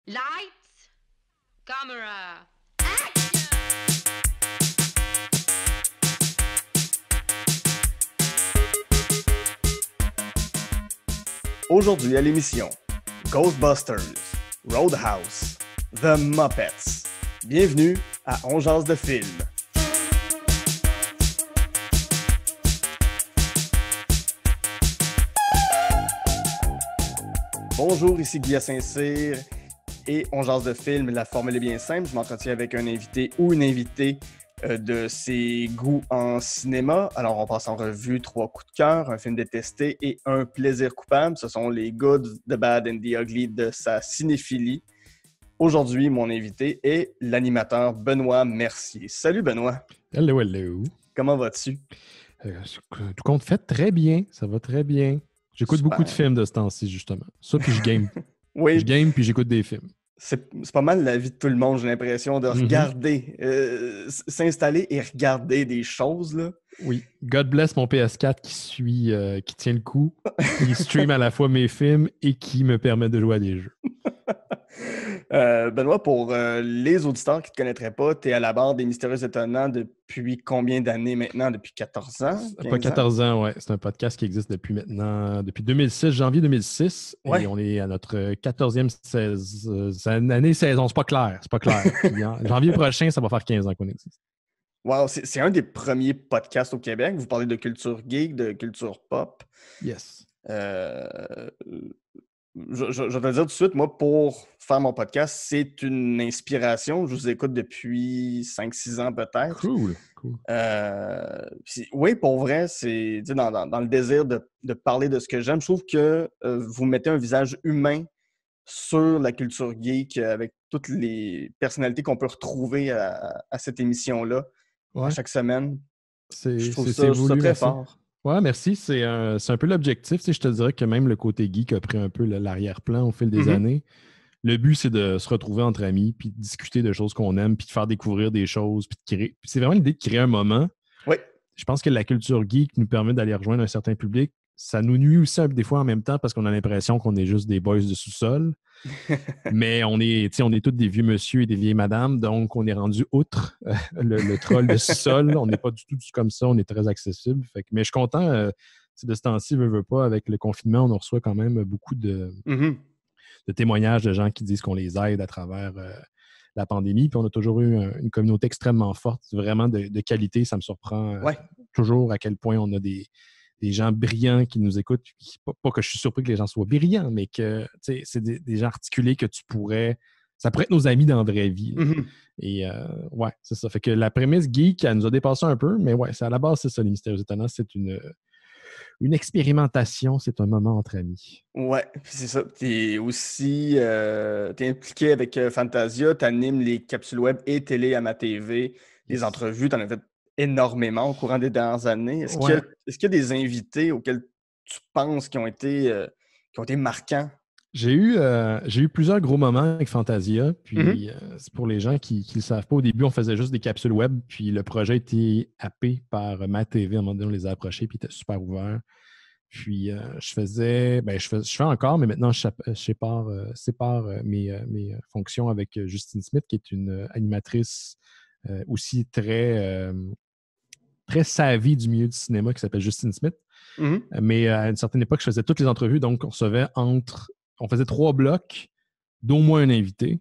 Lights, camera. Aujourd'hui à l'émission, Ghostbusters, Roadhouse, The Muppets. Bienvenue à On jase de film. Bonjour, ici Guy Saint-Cyr et On jase de film. La formule est bien simple. Je m'entretiens avec un invité ou une invitée de ses goûts en cinéma. Alors, on passe en revue 3 coups de cœur, un film détesté et un plaisir coupable. Ce sont les good, the bad and the ugly de sa cinéphilie. Aujourd'hui, mon invité est l'animateur Benoît Mercier. Salut Benoît. Hello, hello. Comment vas-tu? Tout compte fait, très bien. Ça va très bien. J'écoute beaucoup de films de ce temps-ci, justement. Ça, puis je game. Oui. Je game, puis j'écoute des films. C'est pas mal la vie de tout le monde, j'ai l'impression, de regarder, s'installer et regarder des choses, là. Oui. God bless mon PS4 qui tient le coup, qui stream à la fois mes films et qui me permet de jouer à des jeux. Benoît, pour les auditeurs qui ne te connaîtraient pas, tu es à la barre des Mystérieux Étonnants depuis combien d'années maintenant? Depuis 14 ans? Pas 14 ans, ouais. C'est un podcast qui existe depuis 2006, janvier 2006. Ouais. Et on est à notre 14e année saison. C'est pas clair. Puis, janvier prochain, ça va faire 15 ans qu'on existe. Wow, c'est un des premiers podcasts au Québec. Vous parlez de culture geek, de culture pop. Yes. Je vais te le dire tout de suite, moi, pour faire mon podcast, c'est une inspiration. Je vous écoute depuis 5-6 ans peut-être. Cool. Oui, pour vrai, c'est dans le désir de parler de ce que j'aime. Je trouve que vous mettez un visage humain sur la culture geek avec toutes les personnalités qu'on peut retrouver à cette émission-là à chaque semaine. Je trouve ça très fort. Ouais, merci. C'est un peu l'objectif. Je te dirais que même le côté geek a pris un peu l'arrière-plan au fil des années. Le but, c'est de se retrouver entre amis, puis de discuter de choses qu'on aime, puis de faire découvrir des choses, puis de créer. Puis c'est vraiment l'idée de créer un moment. Oui. Je pense que la culture geek nous permet d'aller rejoindre un certain public. Ça nous nuit aussi des fois en même temps parce qu'on a l'impression qu'on est juste des boys de sous-sol. Mais on est tous des vieux monsieur et des vieilles madames, donc on est rendu outre le troll de sous-sol. On n'est pas du tout comme ça, on est très accessible. Mais je suis content, de ce temps-ci, veux pas, avec le confinement, on reçoit quand même beaucoup de témoignages de gens qui disent qu'on les aide à travers la pandémie. Puis on a toujours eu une communauté extrêmement forte, vraiment de qualité. Ça me surprend toujours à quel point on a des gens brillants qui nous écoutent. Pas que je suis surpris que les gens soient brillants, mais que c'est des gens articulés que ça pourrait être nos amis dans la vraie vie. Et c'est ça. Fait que la prémisse geek, elle nous a dépassé un peu, mais à la base, c'est ça, les Mystérieux Étonnants. C'est une expérimentation, c'est un moment entre amis. Ouais, c'est ça. T'es aussi t'es impliqué avec Fantasia, t'animes les capsules web et télé à ma TV, les entrevues, t'en as fait énormément au courant des dernières années. Est-ce qu'il y a des invités auxquels tu penses qui ont été marquants? J'ai eu plusieurs gros moments avec Fantasia. Puis c'est pour les gens qui ne le savent pas, au début, on faisait juste des capsules web. Puis le projet a été happé par ma TV. À un moment donné, on les a approchés, puis il était super ouvert. Puis je fais encore, mais maintenant, je sépare mes fonctions avec Justine Smith, qui est une animatrice aussi très savie du milieu du cinéma, qui s'appelle Justine Smith. Mais à une certaine époque, je faisais toutes les entrevues, donc on faisait 3 blocs d'au moins un invité.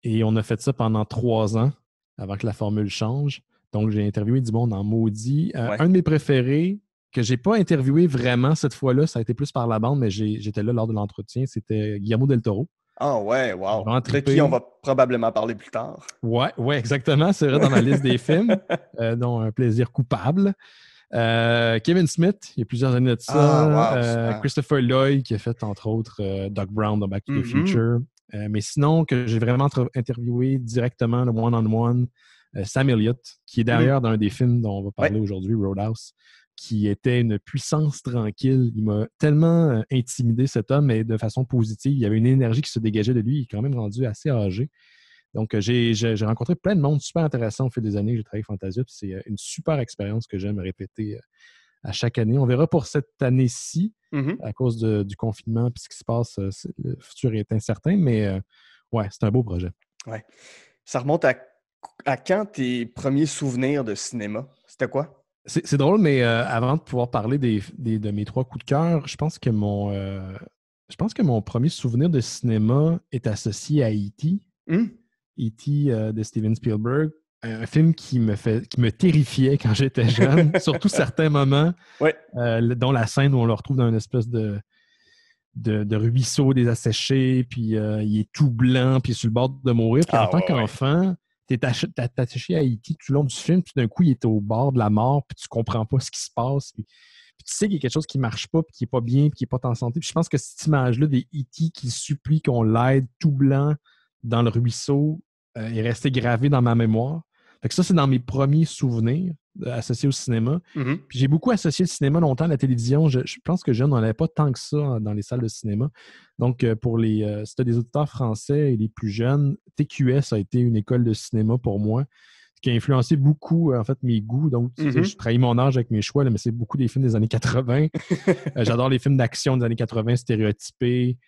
Et on a fait ça pendant 3 ans avant que la formule change. Donc, j'ai interviewé du monde en maudit. Un de mes préférés, que je n'ai pas interviewé vraiment cette fois-là, ça a été plus par la bande, mais j'étais là lors de l'entretien, c'était Guillermo del Toro. Ah ouais, wow. De qui on va probablement parler plus tard. Ouais, exactement. C'est vrai, dans ma liste des films, dont Un plaisir coupable. Kevin Smith, il y a plusieurs années de ça. Christopher Lloyd, qui a fait, entre autres, Doc Brown dans Back to the Future. Mais sinon, que j'ai vraiment interviewé directement, le one-on-one, Sam Elliott, qui est derrière d'un des films dont on va parler aujourd'hui, Roadhouse, qui était une puissance tranquille. Il m'a tellement intimidé, cet homme, mais de façon positive. Il y avait une énergie qui se dégageait de lui. Il est quand même rendu assez âgé. Donc, j'ai rencontré plein de monde super intéressant au fil des années que j'ai travaillé avec Fantasia. C'est une super expérience que j'aime répéter à chaque année. On verra pour cette année-ci, à cause du confinement et ce qui se passe. Le futur est incertain, mais Ouais, c'est un beau projet. Ouais. Ça remonte à quand tes premiers souvenirs de cinéma? C'était quoi? C'est drôle, mais avant de pouvoir parler de mes 3 coups de cœur, je pense que mon premier souvenir de cinéma est associé à E.T. Hum? E.T. De Steven Spielberg. Un film qui me terrifiait quand j'étais jeune, surtout certains moments, Ouais. dont la scène où on le retrouve dans une espèce de ruisseau des asséchés, puis il est tout blanc, puis sur le bord de mourir. Puis en tant qu'enfant, t'es attaché à E.T. tout le long du film, puis d'un coup, il est au bord de la mort, puis tu comprends pas ce qui se passe. Puis tu sais qu'il y a quelque chose qui marche pas, puis qui est pas bien, puis qui est pas en santé. Puis je pense que cette image-là des E.T. qui supplie qu'on l'aide tout blanc dans le ruisseau est restée gravée dans ma mémoire. Fait que ça, c'est dans mes premiers souvenirs associés au cinéma. Mm-hmm. Puis j'ai beaucoup associé le cinéma longtemps à la télévision. Je pense que jeune, on n'avait pas tant que ça dans les salles de cinéma. Donc, pour si tu as des auditeurs français et les plus jeunes, TQS a été une école de cinéma pour moi, ce qui a influencé beaucoup, en fait, mes goûts. Donc, je trahis mon âge avec mes choix, là, mais c'est beaucoup des films des années 80. J'adore les films d'action des années 80 stéréotypés,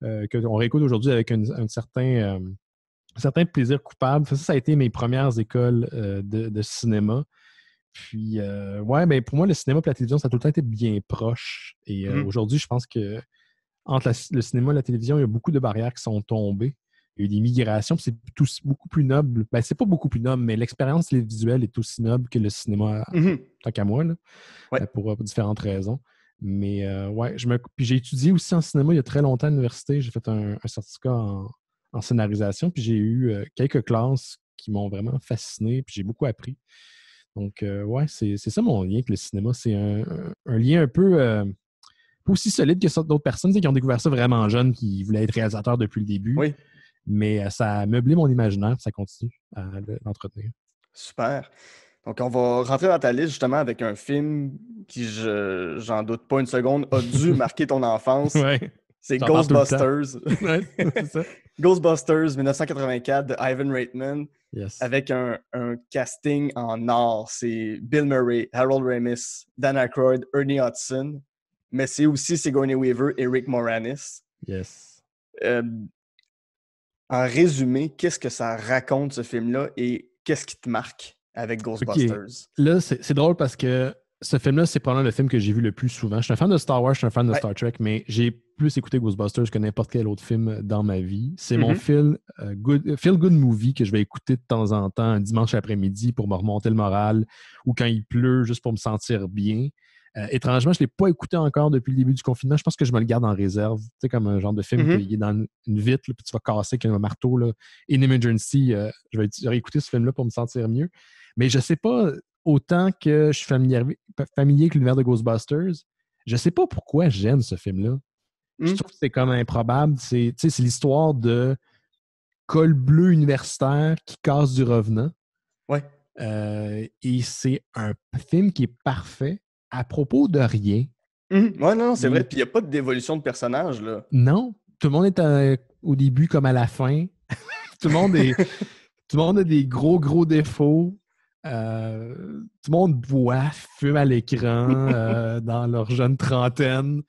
qu'on réécoute aujourd'hui avec un certain plaisir coupable. Ça a été mes premières écoles de cinéma. Puis, ben, pour moi, le cinéma et la télévision, ça a tout le temps été bien proche. Et aujourd'hui, je pense que entre le cinéma et la télévision, il y a beaucoup de barrières qui sont tombées. Il y a eu des migrations, puis c'est beaucoup plus noble. Ben, c'est pas beaucoup plus noble, mais l'expérience visuelle est aussi noble que le cinéma, tant qu'à moi, là, pour différentes raisons. Mais, puis j'ai étudié aussi en cinéma il y a très longtemps à l'université. J'ai fait un certificat en scénarisation, puis j'ai eu quelques classes qui m'ont vraiment fasciné, puis j'ai beaucoup appris. Donc, c'est ça mon lien avec le cinéma. C'est un lien un peu pas aussi solide que d'autres personnes qui ont découvert ça vraiment jeunes, qui voulaient être réalisateurs depuis le début. Oui. Mais ça a meublé mon imaginaire, ça continue à l'entretenir. Super. Donc, on va rentrer dans ta liste justement avec un film qui, j'en doute pas une seconde, a dû marquer ton enfance. Ouais. C'est Ghostbusters. Ouais, c'est ça. Ghostbusters 1984 de Ivan Reitman. Yes. Avec un casting en or. C'est Bill Murray, Harold Ramis, Dan Aykroyd, Ernie Hudson. Mais c'est aussi Sigourney Weaver et Rick Moranis. Yes. En résumé, qu'est-ce que ça raconte ce film-là et qu'est-ce qui te marque avec Ghostbusters? Okay. Là, c'est drôle parce que ce film-là, c'est probablement le film que j'ai vu le plus souvent. Je suis un fan de Star Wars, je suis un fan de Star Trek, mais j'ai plus écouté Ghostbusters que n'importe quel autre film dans ma vie. C'est mon feel-good movie que je vais écouter de temps en temps un dimanche après-midi pour me remonter le moral ou quand il pleut, juste pour me sentir bien. Étrangement, je ne l'ai pas écouté encore depuis le début du confinement. Je pense que je me le garde en réserve. Tu sais, comme un genre de film qui est dans une vitre, là, puis tu vas casser avec un marteau. Là. In Emergency, je vais réécouter ce film-là pour me sentir mieux. Mais je ne sais pas, autant que je suis familier avec l'univers de Ghostbusters, je ne sais pas pourquoi j'aime ce film-là. Je trouve que c'est comme improbable. C'est l'histoire de col bleu universitaire qui casse du revenant. Ouais. Et c'est un film qui est parfait à propos de rien. Ouais, non, c'est vrai. Puis il n'y a pas d'évolution de personnage, là. Non. Tout le monde est au début comme à la fin. Tout le monde a des gros défauts. Tout le monde boit, fume à l'écran dans leur jeune trentaine.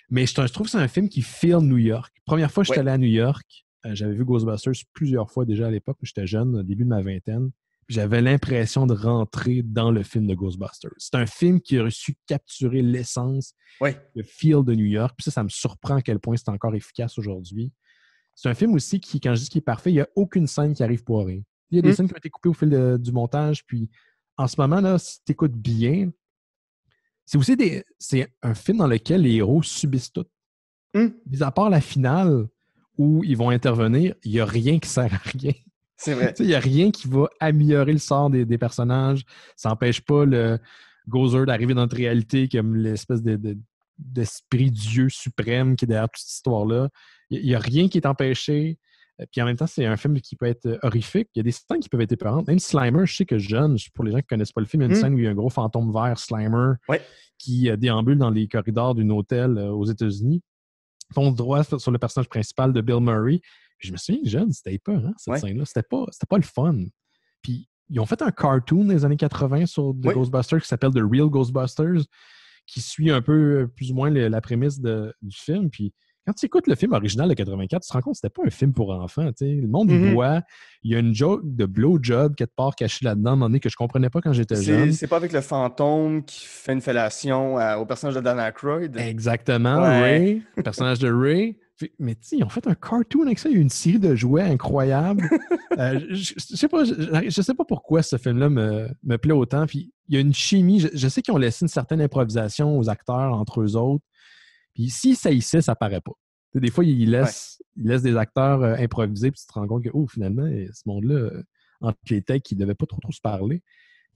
Mais je trouve que c'est un film qui feel New York. Première fois que j'étais allé à New York, j'avais vu Ghostbusters plusieurs fois déjà à l'époque, j'étais jeune, au début de ma vingtaine. J'avais l'impression de rentrer dans le film de Ghostbusters. C'est un film qui a su capturer l'essence, le feel de New York. Puis ça me surprend à quel point c'est encore efficace aujourd'hui. C'est un film aussi qui, quand je dis qu'il est parfait, il n'y a aucune scène qui arrive pour rien. Il y a des scènes qui ont été coupées au fil du montage. Puis en ce moment, là, si tu écoutes bien, c'est un film dans lequel les héros subissent tout. Mis à part la finale où ils vont intervenir, il n'y a rien qui sert à rien. C'est vrai. Il n'y a rien qui va améliorer le sort des personnages. Ça n'empêche pas le Gozer d'arriver dans notre réalité comme l'espèce d'esprit Dieu suprême qui est derrière toute cette histoire-là. Il n'y a rien qui est empêché. Puis en même temps, c'est un film qui peut être horrifique. Il y a des scènes qui peuvent être épeurantes. Même Slimer, je sais que jeune, pour les gens qui ne connaissent pas le film, il y a une scène où il y a un gros fantôme vert, Slimer, qui déambule dans les corridors d'un hôtel aux États-Unis. Ils font droit sur le personnage principal de Bill Murray. Puis je me souviens, jeune, c'était épeurant, cette scène-là. C'était pas le fun. Puis ils ont fait un cartoon des années 80 sur The Ghostbusters qui s'appelle The Real Ghostbusters, qui suit un peu, plus ou moins, la prémisse du film. Puis quand tu écoutes le film original de 84, tu te rends compte que c'était pas un film pour enfants. T'sais. Le monde, il Mhm. boit. Il y a une joke de blowjob quelque part cachée là-dedans, à un moment donné, que je comprenais pas quand j'étais jeune. C'est pas avec le fantôme qui fait une fellation au personnage de Dan Aykroyd? Exactement, Ouais. Ray, le personnage de Ray. Mais tu sais, ils ont fait un cartoon avec ça. Il y a eu une série de jouets incroyables. Je sais pas pourquoi ce film-là me plaît autant. Puis il y a une chimie. Je sais qu'ils ont laissé une certaine improvisation aux acteurs entre eux autres. Puis s'ils saillissaient, ça paraît pas. Tu sais, des fois, ils laissent des acteurs improviser, puis tu te rends compte que, oh, finalement, ce monde-là, entre les techs, ils ne devaient pas trop se parler.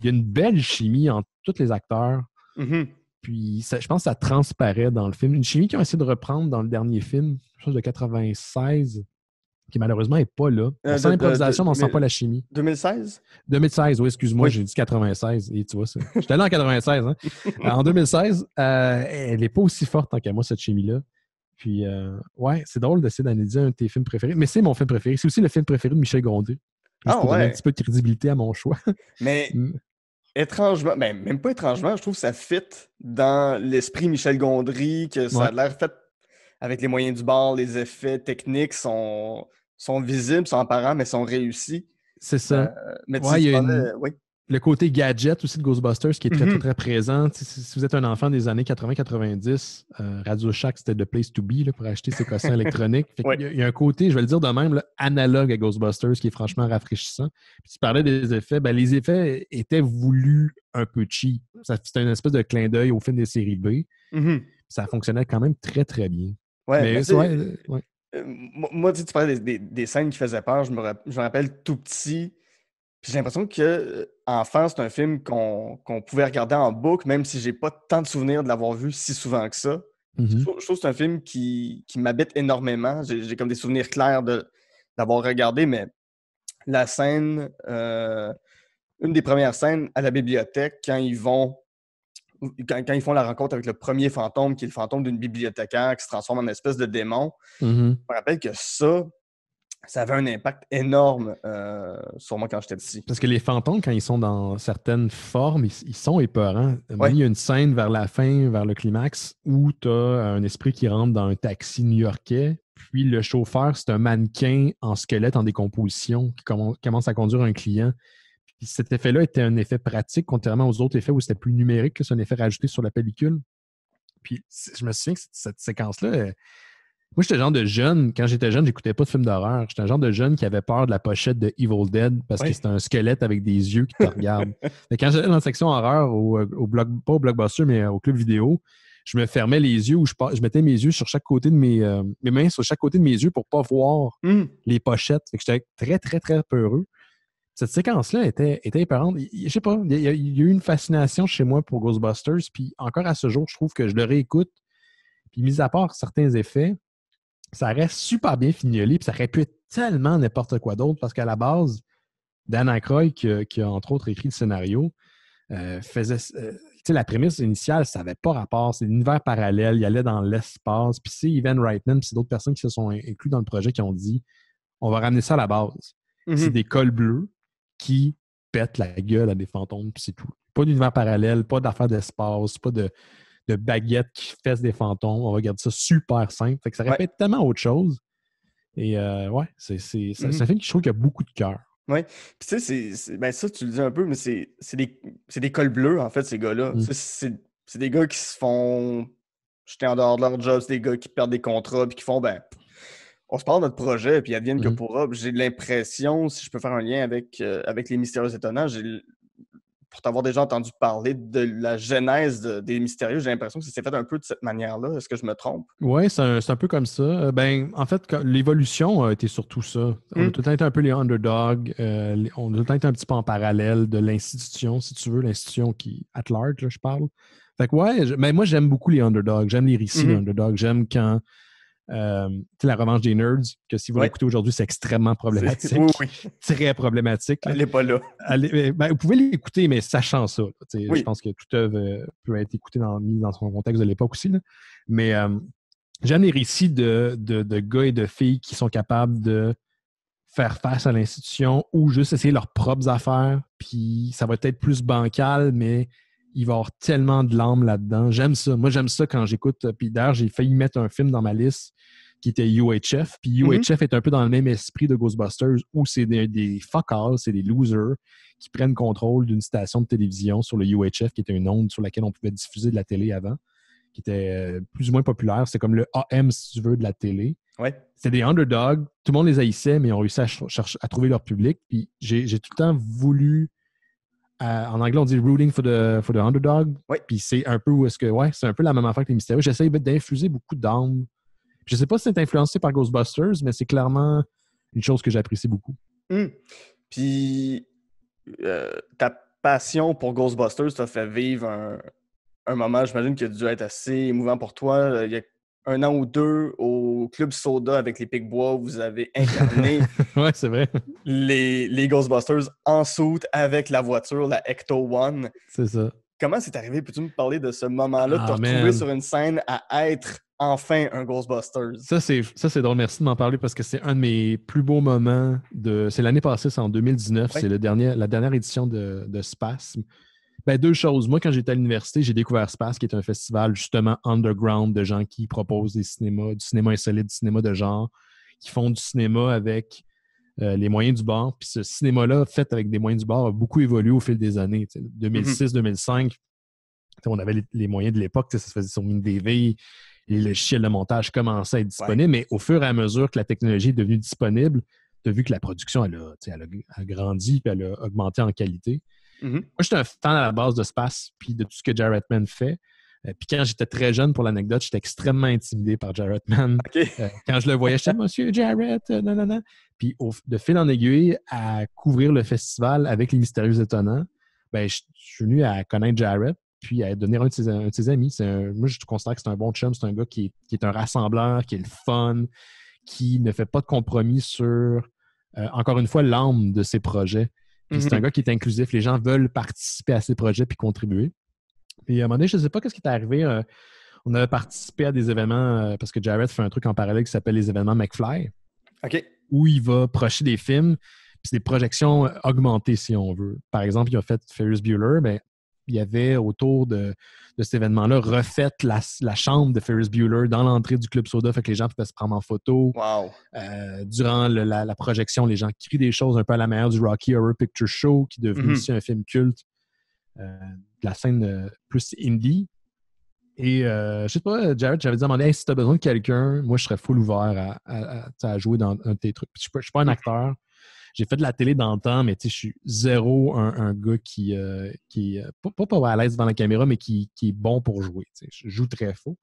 Il y a une belle chimie entre tous les acteurs. Mhm. Puis je pense que ça transparaît dans le film. Une chimie qu'ils ont essayé de reprendre dans le dernier film, quelque chose de 96, qui malheureusement n'est pas là. On sent l'improvisation, mais on ne sent pas la chimie. 2016? 2016, oui, excuse-moi, Oui. j'ai dit 96. Et tu vois, j'étais là en 96. Hein? En 2016, elle n'est pas aussi forte tant qu'à moi, cette chimie-là. Puis, ouais, c'est drôle d'essayer d'analyser un de tes films préférés. Mais c'est mon film préféré. C'est aussi le film préféré de Michel Gondry. Juste pour donner un petit peu de crédibilité à mon choix. Mais étrangement, ben, même pas étrangement, je trouve que ça fit dans l'esprit Michel Gondry, que ça a l'air fait avec les moyens du bord, les effets techniques sont visibles, sont apparents, mais sont réussis. C'est ça. Mais ouais, il y a oui. le côté gadget aussi de Ghostbusters qui est très, très, très présent. Si vous êtes un enfant des années 80-90, Radio Shack, c'était the place to be là, pour acheter ses cossins électroniques. Il y a un côté, je vais le dire de même, là, analogue à Ghostbusters qui est franchement rafraîchissant. Puis tu parlais des effets. Ben, les effets étaient voulus un peu cheap. C'était une espèce de clin d'œil au film des séries B. Ça fonctionnait quand même très, très bien. Ouais, mais moi, tu parlais des scènes qui faisaient peur. Je me rappelle tout petit. Puis j'ai l'impression que enfant, c'est un film qu'on pouvait regarder en boucle, même si j'ai pas tant de souvenirs de l'avoir vu si souvent que ça. Je trouve que c'est un film qui m'habite énormément. J'ai comme des souvenirs clairs d'avoir regardé, mais la scène, une des premières scènes à la bibliothèque, quand ils font la rencontre avec le premier fantôme, qui est le fantôme d'une bibliothécaire qui se transforme en une espèce de démon, je me rappelle que ça avait un impact énorme sur moi quand j'étais petit. Parce que les fantômes, quand ils sont dans certaines formes, ils sont épeurants. Ouais. Il y a une scène vers la fin, vers le climax, où tu as un esprit qui rentre dans un taxi new-yorkais, puis le chauffeur, c'est un mannequin en squelette en décomposition qui commence à conduire un client. Puis cet effet-là était un effet pratique, contrairement aux autres effets où c'était plus numérique, c'est un effet rajouté sur la pellicule. Puis je me souviens que cette séquence-là... Moi, j'étais le genre de jeune, quand j'étais jeune, j'écoutais pas de films d'horreur. J'étais un genre de jeune qui avait peur de la pochette de Evil Dead parce que c'était un squelette avec des yeux qui te regardent. Quand j'allais dans la section horreur, pas au Blockbuster, mais au club vidéo, je me fermais les yeux ou je mettais mes yeux sur chaque côté de mes mains sur chaque côté de mes yeux pour pas voir les pochettes. Fait que j'étais très, très, très peureux. Cette séquence-là était épeurante. Je sais pas, il y a eu une fascination chez moi pour Ghostbusters, puis encore à ce jour, je trouve que je le réécoute. Puis mis à part certains effets, ça reste super bien fignolé, puis ça aurait pu être tellement n'importe quoi d'autre, parce qu'à la base, Dan Aykroyd, qui a entre autres écrit le scénario, faisait... la prémisse initiale, ça n'avait pas rapport. C'est l'univers parallèle, il allait dans l'espace, puis c'est Ivan Reitman, puis c'est d'autres personnes qui se sont inclus dans le projet qui ont dit on va ramener ça à la base. C'est des cols bleus qui pètent la gueule à des fantômes, puis c'est tout. Pas d'univers parallèle, pas d'affaires d'espace, pas de baguettes qui fessent des fantômes. On va garder ça super simple. Fait que ça répète tellement autre chose. Et c'est un film qui je trouve qu'il y a beaucoup de cœur. Oui. Puis tu sais, ben ça, tu le dis un peu, mais c'est des cols bleus, en fait, ces gars-là. C'est des gars qui se font jeter en dehors de leur job, c'est des gars qui perdent des contrats, puis qui font, ben, on se parle de notre projet, puis advienne que pourra. J'ai l'impression, si je peux faire un lien avec les Mystérieux Étonnants, pour t'avoir déjà entendu parler de la genèse des Mystérieux, j'ai l'impression que ça s'est fait un peu de cette manière-là. Est-ce que je me trompe? Oui, c'est un peu comme ça. En fait, l'évolution a été surtout ça. On a tout le temps été un peu les underdogs. On a tout le temps été un petit peu en parallèle de l'institution, si tu veux, l'institution qui, at large, là, je parle. Fait que mais moi, j'aime beaucoup les underdogs. J'aime les récits des underdogs. J'aime quand... la revanche des nerds, que si vous l'écoutez aujourd'hui, c'est extrêmement problématique. Très problématique. Elle n'est pas là. Vous pouvez l'écouter, mais sachant ça. Je pense que toute œuvre peut être écoutée mis dans son contexte de l'époque aussi. Là. Mais j'aime les récits de gars et de filles qui sont capables de faire face à l'institution ou juste essayer leurs propres affaires. Puis ça va être plus bancal, mais il va y avoir tellement de larmes là-dedans. J'aime ça. Moi, j'aime ça quand j'écoute. Puis d'ailleurs, j'ai failli mettre un film dans ma liste qui était UHF. Puis UHF est un peu dans le même esprit de Ghostbusters où c'est des fuck-all, c'est des losers qui prennent contrôle d'une station de télévision sur le UHF, qui était une onde sur laquelle on pouvait diffuser de la télé avant, qui était plus ou moins populaire. C'est comme le AM, si tu veux, de la télé. Ouais. C'était des underdogs. Tout le monde les haïssait, mais ils ont réussi à trouver leur public. Puis j'ai tout le temps voulu... en anglais, on dit rooting for the underdog. Oui. Puis c'est un peu où est-ce que... Ouais, c'est un peu la même affaire que les mystérieux. J'essaie d'infuser beaucoup d'âme. Je sais pas si c'est influencé par Ghostbusters, mais c'est clairement une chose que j'apprécie beaucoup. Puis ta passion pour Ghostbusters t'a fait vivre un moment, j'imagine, qui a dû être assez émouvant pour toi. Il y a 1 an ou 2, au Club Soda avec les Picbois, vous avez incarné ouais, c'est vrai. les Ghostbusters en soute avec la voiture, la Ecto-One. C'est ça. Comment c'est arrivé? Peux-tu me parler de ce moment-là, de te retrouver man. sur une scène à être enfin un Ghostbusters? Ça, c'est drôle. Merci de m'en parler parce que c'est un de mes plus beaux moments. C'est l'année passée, c'est en 2019. Ouais. C'est la dernière édition de Spasm. Ben, 2 choses. Moi, quand j'étais à l'université, j'ai découvert Spasm, qui est un festival justement underground de gens qui proposent du cinéma insolite, du cinéma de genre, qui font du cinéma avec les moyens du bord. Puis ce cinéma-là, fait avec des moyens du bord, a beaucoup évolué au fil des années. 2006-2005, on avait les moyens de l'époque, ça se faisait sur MiniDV, les logiciels de montage commençaient à être disponibles, mais au fur et à mesure que la technologie est devenue disponible, tu as vu que la production, elle a grandi et elle a augmenté en qualité. Moi, j'étais un fan à la base de Spasm puis de tout ce que Jarrett Mann fait. Puis quand j'étais très jeune, pour l'anecdote, j'étais extrêmement intimidé par Jarrett Mann. Okay. Quand je le voyais, j'étais « Monsieur Jarrett, non. » Puis de fil en aiguille, à couvrir le festival avec les Mystérieux Étonnants, ben, je suis venu à connaître Jarrett puis à devenir un de ses amis. Moi, je considère que c'est un bon chum. C'est un gars qui est un rassembleur, qui est le fun, qui ne fait pas de compromis sur, encore une fois, l'âme de ses projets. Puis c'est un gars qui est inclusif. Les gens veulent participer à ses projets puis contribuer. Puis à un moment donné, je ne sais pas ce qui est arrivé. On avait participé à des événements parce que Jarrett fait un truc en parallèle qui s'appelle les événements McFly. OK. Où il va projeter des films. Puis c'est des projections augmentées, si on veut. Par exemple, il a fait Ferris Bueller. Ben, il y avait autour de cet événement-là refait la chambre de Ferris Bueller dans l'entrée du Club Soda, fait que les gens pouvaient se prendre en photo. Wow. Durant la projection, les gens crient des choses un peu à la manière du Rocky Horror Picture Show, qui est devenu aussi un film culte de la scène plus indie. Et je sais pas, Jarrett, j'avais demandé si tu as besoin de quelqu'un, moi je serais full ouvert à jouer dans un de tes trucs. Puis, je suis pas un acteur. J'ai fait de la télé dans le temps, mais je suis zéro un gars qui est pas à l'aise devant la caméra, mais qui est bon pour jouer. Je joue très faux.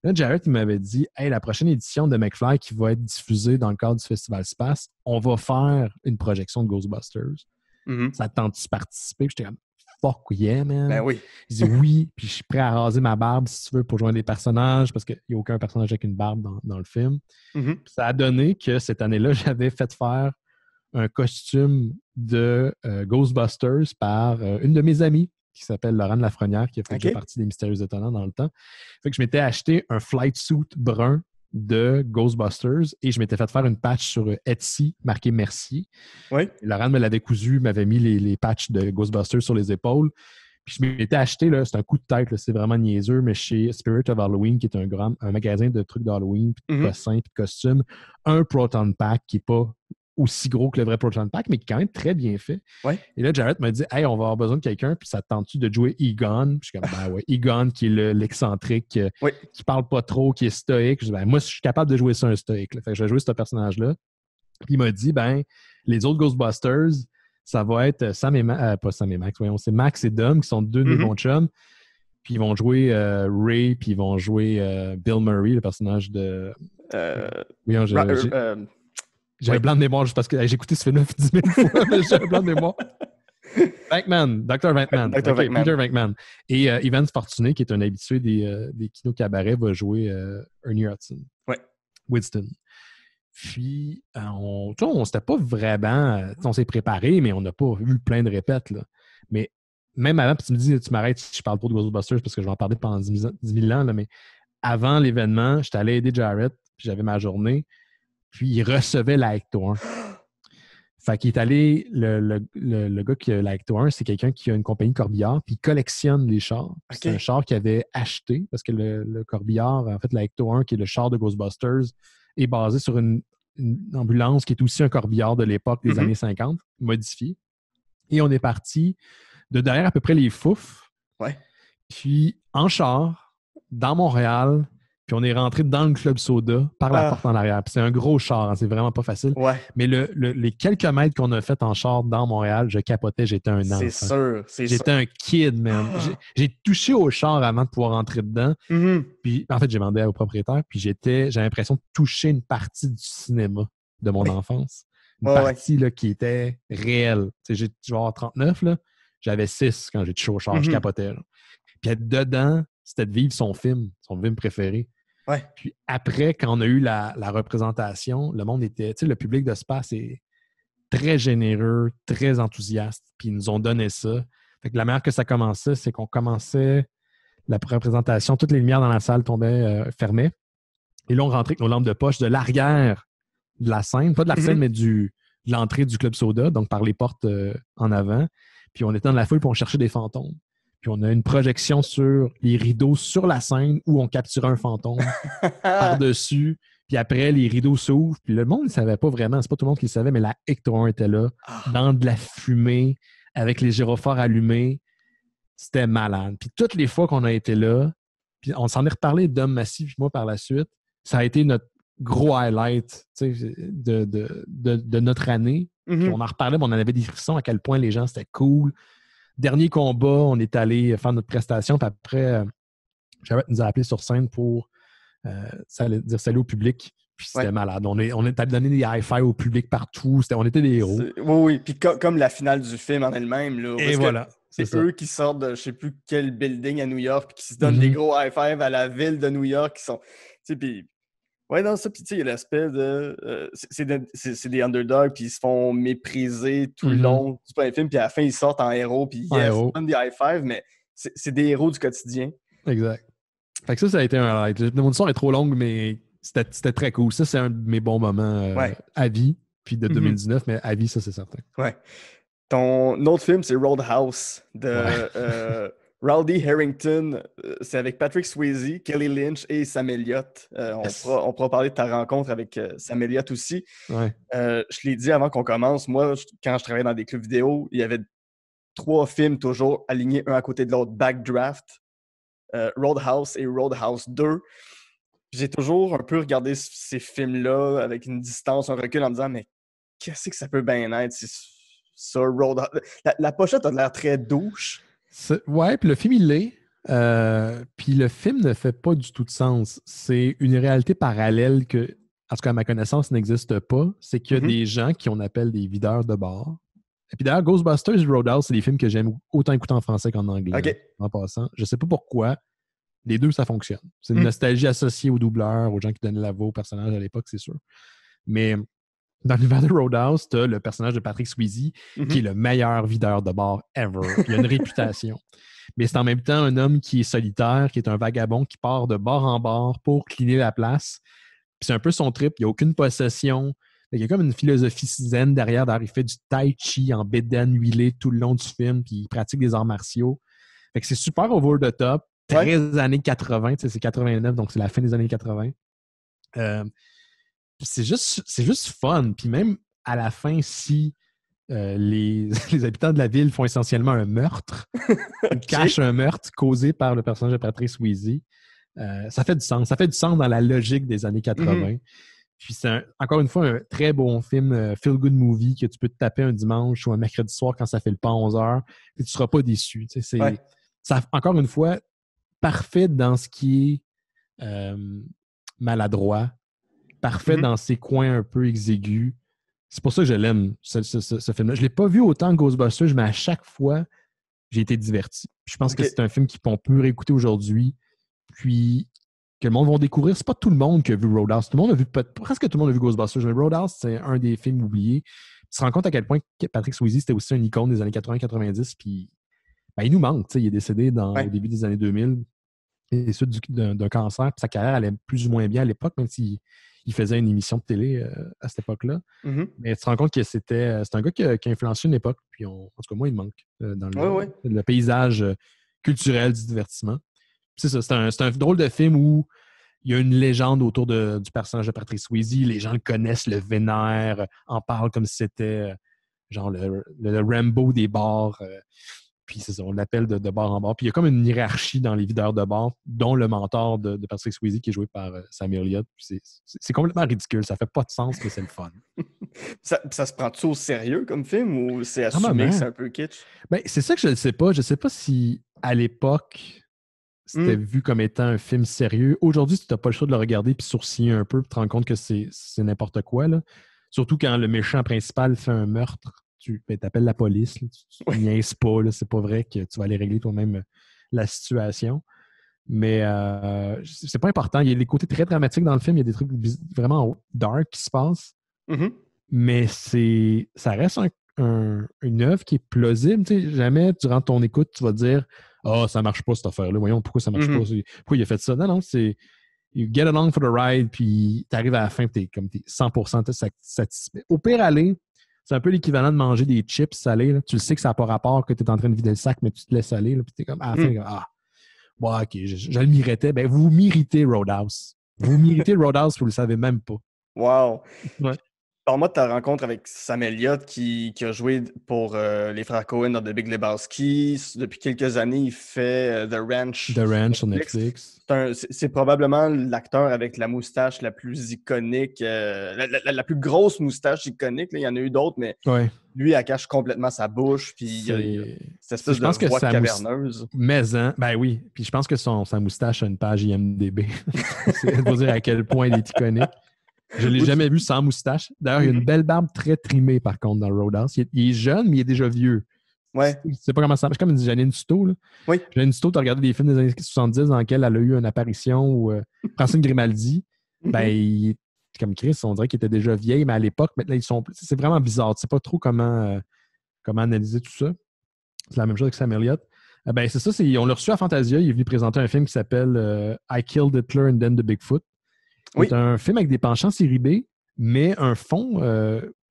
Là, Jarrett, il m'avait dit « Hey, la prochaine édition de McFly qui va être diffusée dans le cadre du Festival Space, on va faire une projection de Ghostbusters. Ça te tente de participer? » Puis j'étais comme « Fuck yeah, man! » Ben oui. Il dit « Oui, puis je suis prêt à raser ma barbe si tu veux pour joindre des personnages, parce qu'il n'y a aucun personnage avec une barbe dans le film. Ça a donné que cette année-là, j'avais fait faire un costume de Ghostbusters par une de mes amies qui s'appelle Laurent Lafrenière, qui a fait partie des Mystérieux Étonnants dans le temps. Fait que je m'étais acheté un flight suit brun de Ghostbusters et je m'étais fait faire une patch sur Etsy marquée Merci. Oui. Laurent me l'avait cousu, m'avait mis les patchs de Ghostbusters sur les épaules. Puis je m'étais acheté, là, c'est un coup de tête, là, c'est vraiment niaiseux, mais chez Spirit of Halloween, qui est un magasin de trucs d'Halloween, puis de cossins, puis de costumes, un Proton Pack qui n'est pas aussi gros que le vrai Proton Pack, mais qui est quand même très bien fait. Ouais. Et là, Jarrett m'a dit « Hey, on va avoir besoin de quelqu'un, puis ça te tente-tu de jouer Egon? » Puis je suis comme « Ben ouais, Egon, qui est l'excentrique, qui parle pas trop, qui est stoïque. » Je dis « Ben moi, je suis capable de jouer ça, un stoïque. » Fait que je vais jouer ce personnage-là. Puis il m'a dit « Ben, les autres Ghostbusters, ça va être Sam et pas Sam et Max, voyons, c'est Max et Dom, qui sont 2 de mes bons chums. Puis ils vont jouer Ray, puis ils vont jouer Bill Murray, le personnage de... J'ai un blanc de mémoire juste parce que j'ai écouté ce film-là 10 000 fois, mais j'ai un blanc de mémoire. Venkman, Dr. Venkman. Peter Venkman. Et Evans Fortuné, qui est un habitué des kinos cabarets, va jouer Ernie Hudson. Ouais. Winston. Puis, on s'était pas vraiment... on s'est préparé, mais on n'a pas eu plein de répètes. Là. Mais même avant, puis tu me dis, tu m'arrêtes si je parle pas de Ghostbusters parce que je vais en parler pendant 10 000 ans, là, mais avant l'événement, j'étais allé aider Jarrett, puis j'avais ma journée. Puis il recevait la Ecto 1. Fait qu'il est allé, le gars qui a l'Ecto 1, c'est quelqu'un qui a une compagnie Corbillard, puis il collectionne les chars. Puis c'est un char qu'il avait acheté, parce que le Corbillard, en fait, l'Ecto 1, qui est le char de Ghostbusters, est basé sur une ambulance qui est aussi un Corbillard de l'époque des années 50, modifié. Et on est parti de derrière à peu près les Fouf. Ouais. Puis en char, dans Montréal, puis on est rentré dans le Club Soda par la porte en arrière. Puis c'est un gros char, hein, c'est vraiment pas facile. Ouais. Mais les quelques mètres qu'on a fait en char dans Montréal, je capotais, j'étais un enfant. C'est sûr, J'étais un kid, man. J'ai touché au char avant de pouvoir rentrer dedans. Puis en fait, j'ai demandé au propriétaire, puis j'ai l'impression de toucher une partie du cinéma de mon enfance. Une partie là, qui était réelle. J'ai genre 39, là. J'avais 6 quand j'ai touché au char, je capotais. Là. Puis être dedans, c'était de vivre son film préféré. Ouais. Puis après, quand on a eu la représentation, le monde était, tu sais, le public de Spa, c'est très généreux, très enthousiaste, puis ils nous ont donné ça. Fait que la manière que ça commençait, c'est qu'on commençait la représentation, toutes les lumières dans la salle tombaient, fermaient. Et là, on rentrait avec nos lampes de poche de l'arrière de la scène, pas de la scène, mais de l'entrée du Club Soda, donc par les portes en avant. Puis on était dans la foule, puis on cherchait des fantômes. Puis on a une projection sur les rideaux sur la scène où on capturait un fantôme par-dessus. Puis après, les rideaux s'ouvrent. Puis le monde ne savait pas vraiment. C'est pas tout le monde qui le savait, mais la Ecto 1 était là, dans de la fumée, avec les gyrophares allumés. C'était malade. Puis toutes les fois qu'on a été là, puis on s'en est reparlé d'Homme Massif, puis moi, par la suite, ça a été notre gros highlight de notre année. Puis on en reparlait, mais on en avait des frissons à quel point les gens, c'était cool. Dernier combat, on est allé faire notre prestation, puis après, Jarrett nous a appelés sur scène pour dire salut au public, puis c'était malade. On est allé donner des high-fives au public partout, on était des héros. Oui, puis comme la finale du film en elle-même. Là, et voilà. C'est eux qui sortent de je sais plus quel building à New York, puis qui se donnent des gros high-fives à la ville de New York, qui sont... Puis... Ouais, non, ça, puis tu sais, il y a l'aspect de... c'est des underdogs, puis ils se font mépriser tout le long du premier film, puis à la fin, ils sortent en héros, puis ils se donnent des high-fives, mais c'est des héros du quotidien. Exact. Fait que ça a été un highlight. Mon histoire est trop longue, mais c'était très cool. Ça, c'est un de mes bons moments à vie, puis de 2019, mais à vie, ça, c'est certain. Ouais. Ton autre film, c'est Roadhouse, de... Rowdy Harrington, c'est avec Patrick Swayze, Kelly Lynch et Sam Elliott. On pourra parler de ta rencontre avec Sam Elliott aussi. Ouais. Je l'ai dit avant qu'on commence, moi, quand je travaillais dans des clubs vidéo, il y avait 3 films toujours alignés un à côté de l'autre, Backdraft, Roadhouse et Roadhouse 2. J'ai toujours un peu regardé ces films-là avec une distance, un recul en me disant, mais qu'est-ce que ça peut bien être? C'est ça, Roadhouse. La pochette a l'air très douche. Ouais, puis le film, il l'est. Puis le film ne fait pas du tout de sens. C'est une réalité parallèle que, en tout cas à ma connaissance, n'existe pas. C'est qu'il y a des gens qu'on appelle des videurs de bar. Et puis d'ailleurs, Ghostbusters et Roadhouse, c'est des films que j'aime autant écouter en français qu'en anglais. Okay. En passant. Je sais pas pourquoi. Les deux, ça fonctionne. C'est une nostalgie associée aux doubleurs, aux gens qui donnaient la voix aux personnages à l'époque, c'est sûr. Mais... dans l'univers de Roadhouse, tu as le personnage de Patrick Swayze qui est le meilleur videur de bar ever. Il a une réputation. Mais c'est en même temps un homme qui est solitaire, qui est un vagabond, qui part de bar en bar pour cleaner la place. Puis c'est un peu son trip. Il n'y a aucune possession. Il y a comme une philosophie zen derrière. Il fait du tai chi en bédaine huilée tout le long du film, puis il pratique des arts martiaux. Fait que c'est super over the top. Très années 80. C'est 89, donc c'est la fin des années 80. C'est juste fun. Puis même à la fin, si les habitants de la ville font essentiellement un meurtre, ou cachent un meurtre causé par le personnage de Patrick Swayze, ça fait du sens. Ça fait du sens dans la logique des années 80. Puis c'est encore une fois un très bon film, feel-good movie que tu peux te taper un dimanche ou un mercredi soir quand ça fait le pas 11h et tu ne seras pas déçu. Ça, encore une fois, parfait dans ce qui est maladroit, parfait dans ses coins un peu exigus. C'est pour ça que je l'aime, ce film-là. Je ne l'ai pas vu autant que Ghostbusters, mais à chaque fois, j'ai été diverti. Je pense que c'est un film qu'on peut réécouter aujourd'hui, puis que le monde va découvrir. C'est pas tout le monde qui a vu Roadhouse. Presque tout le monde a vu Ghostbusters, mais Roadhouse, c'est un des films oubliés. Tu te rends compte à quel point Patrick Swayze, c'était aussi une icône des années 80-90, puis il nous manque. Il est décédé au début des années 2000. décédé d'un cancer, puis sa carrière allait plus ou moins bien à l'époque, même s'il faisait une émission de télé à cette époque-là. Mhm. Mais tu te rends compte que c'est un gars qui a influencé une époque, puis en tout cas, moi, il me manque dans Ouais. le paysage culturel du divertissement. Puis c'est ça, c'est un drôle de film où il y a une légende autour du personnage de Patrick Swayze. Les gens le connaissent, le vénèrent, en parlent comme si c'était genre le Rambo des bars. Puis c'est ça, on l'appelle de bar en bar. Puis il y a comme une hiérarchie dans les videurs de bar, dont le mentor de Patrick Swayze qui est joué par Sam Elliott. Puis c'est complètement ridicule. Ça fait pas de sens, mais c'est le fun. Ça se prend-tu au sérieux comme film ou c'est Ah, assumé maman. que c'est un peu kitsch? Ben, c'est ça que je ne sais pas. Je ne sais pas si à l'époque, c'était vu comme étant un film sérieux. Aujourd'hui, tu n'as pas le choix de le regarder puis sourciller un peu, puis te rendre compte que c'est n'importe quoi. Là. Surtout quand le méchant principal fait un meurtre, tu appelles la police. Là, tu niaises pas. Là, c'est pas vrai que tu vas aller régler toi-même la situation. Mais c'est pas important. Il y a des côtés très dramatiques dans le film. Il y a des trucs vraiment dark qui se passent. Mm-hmm. Mais ça reste une œuvre qui est plausible. Tu sais, jamais, durant ton écoute, tu vas dire « Ah, ça marche pas cette affaire-là. Voyons, pourquoi ça marche pas? Pourquoi il a fait ça? » Non, c'est « You get along for the ride, puis tu arrives à la fin, t'es 100% satisfait. » Au pire aller, c'est un peu l'équivalent de manger des chips salés. Là. Tu le sais que ça n'a pas rapport, que tu es en train de vider le sac, mais tu te laisses aller. Puis tu es comme à la fin, bon, OK, je le méritais. Ben, vous méritez Roadhouse. Vous méritez Roadhouse, vous le savez même pas. Wow! Ouais. Parle-moi de ta rencontre avec Sam Elliott qui a joué pour les frères Coen dans The Big Lebowski. Depuis quelques années, il fait The Ranch. The Ranch sur Netflix. C'est probablement l'acteur avec la moustache la plus iconique, la plus grosse moustache iconique. Là. Il y en a eu d'autres, mais lui, elle cache complètement sa bouche. Puis il y a cette espèce de voix caverneuse. Ben oui. Puis je pense que sa moustache a une page IMDb. C'est pour dire à quel point il est iconique. Je ne l'ai jamais vu sans moustache. D'ailleurs, il a une belle barbe très trimée, par contre, dans Roadhouse. Il est jeune, mais il est déjà vieux. Ouais. Tu sais pas comment ça marche. C'est comme Janine Souto. Là. Oui. Janine Souto, tu as regardé des films des années 70 dans lesquels elle a eu une apparition ou Francine Grimaldi. Ben, comme Chris, on dirait qu'il était déjà vieille, mais à l'époque, maintenant, c'est vraiment bizarre. Tu sais pas trop comment analyser tout ça. C'est la même chose avec Sam Elliott. Ben, c'est ça, on l'a reçu à Fantasia. Il est venu présenter un film qui s'appelle I Killed Hitler and Then the Bigfoot. C'est un film avec des penchants série B, mais un fond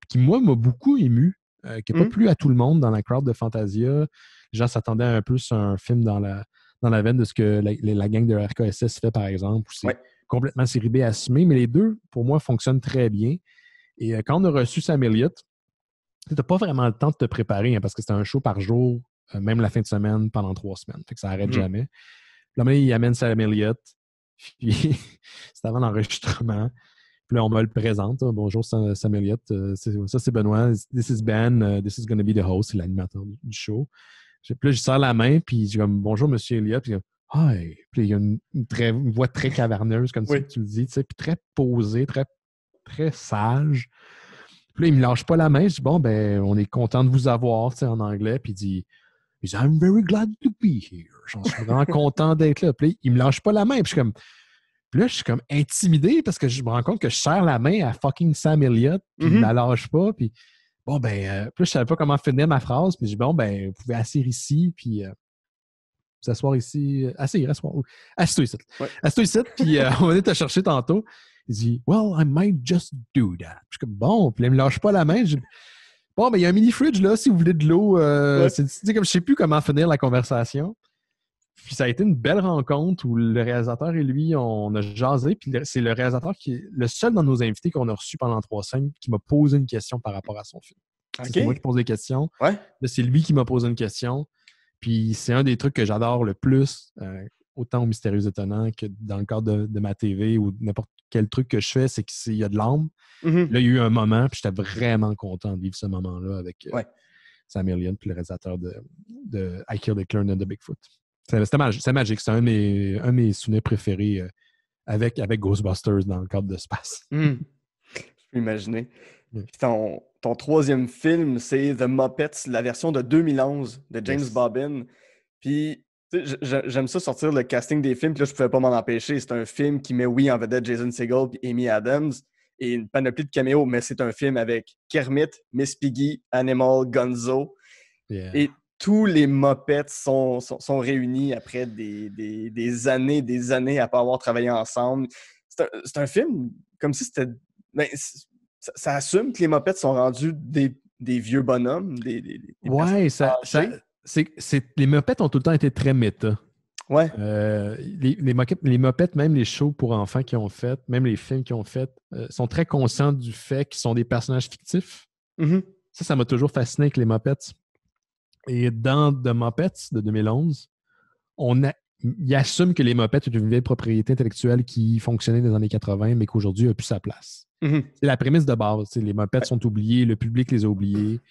qui, moi, m'a beaucoup ému, qui n'a pas plu à tout le monde dans la crowd de Fantasia. Les gens s'attendaient un peu sur un film dans la veine de ce que la gang de RKSS fait, par exemple, où c'est complètement série B assumé, mais les deux, pour moi, fonctionnent très bien. Et quand on a reçu Sam Elliott, tu n'as pas vraiment le temps de te préparer, hein, parce que c'était un show par jour, même la fin de semaine, pendant 3 semaines. Fait que ça n'arrête jamais. Là, il amène Sam Elliott. Puis, c'est avant l'enregistrement. Puis là, on me le présente. Bonjour, Sam Elliott. Ça, c'est Benoît. This is Ben. This is going to be the host. C'est l'animateur du show. Puis là, je serre la main. Puis, je dis comme, bonjour, monsieur Elliott. Puis, hi. Puis, il y a une voix très caverneuse, comme ça, tu le dis. Puis, très posée, très, très sage. Puis là, il me lâche pas la main. Je dis, bon, ben, on est content de vous avoir, en anglais. Puis, il dit, I'm very glad to be here. J'en suis vraiment content d'être là. Puis il me lâche pas la main. Puis là, je suis comme intimidé parce que je me rends compte que je serre la main à fucking Sam Elliott. Puis il me la lâche pas. Puis bon, ben, puis je savais pas comment finir ma phrase. Puis je dis, bon, ben, vous pouvez asseoir ici. Puis vous asseoir ici. Assis-toi ici. Assis-toi ici. Puis on va aller te chercher tantôt. Il dit, well, I might just do that. Puis je suis comme, bon. Puis là, il me lâche pas la main. Bon, ben, il y a un mini-fridge là, si vous voulez de l'eau. Comme je sais plus comment finir la conversation. Puis ça a été une belle rencontre où le réalisateur et lui, on a jasé. Puis c'est le réalisateur qui est le seul dans nos invités qu'on a reçu pendant 3 semaines qui m'a posé une question par rapport à son film. C'est moi qui pose des questions. Là, c'est lui qui m'a posé une question. Puis c'est un des trucs que j'adore le plus, autant au Mystérieux Étonnant que dans le cadre de ma TV ou n'importe quel truc que je fais, c'est qu'il y a de l'âme. Là, il y a eu un moment, puis j'étais vraiment content de vivre ce moment-là avec Sam Elliott, puis le réalisateur de I Killed Hitler and the Bigfoot. C'est magique. C'est un de mes souvenirs préférés avec Ghostbusters dans le cadre de Space. Je peux imaginer. Puis ton 3e film, c'est The Muppets, la version de 2011 de James Bobbin. Puis j'aime ça sortir le casting des films, puis là, je pouvais pas m'en empêcher. C'est un film qui met, en vedette Jason Segel puis Amy Adams. Et une panoplie de caméos, mais c'est un film avec Kermit, Miss Piggy, Animal, Gonzo. Et tous les Muppets sont réunis après des années à pas avoir travaillé ensemble. C'est un film comme si c'était... Ben, ça assume que les Muppets sont rendus des vieux bonhommes, des Ouais, personnes âgées. les Muppets ont tout le temps été très méta. Ouais. Les Muppets, même les shows pour enfants qu'ils ont fait, même les films qu'ils ont fait, sont très conscients du fait qu'ils sont des personnages fictifs. Mm-hmm. Ça m'a toujours fasciné avec les Muppets. Et dans The Muppets de 2011, il assume que les Muppets sont une vieille propriété intellectuelle qui fonctionnait dans les années 80, mais qu'aujourd'hui n'a plus sa place. Mm-hmm. C'est la prémisse de base. Les Muppets sont oubliés, le public les a oubliés.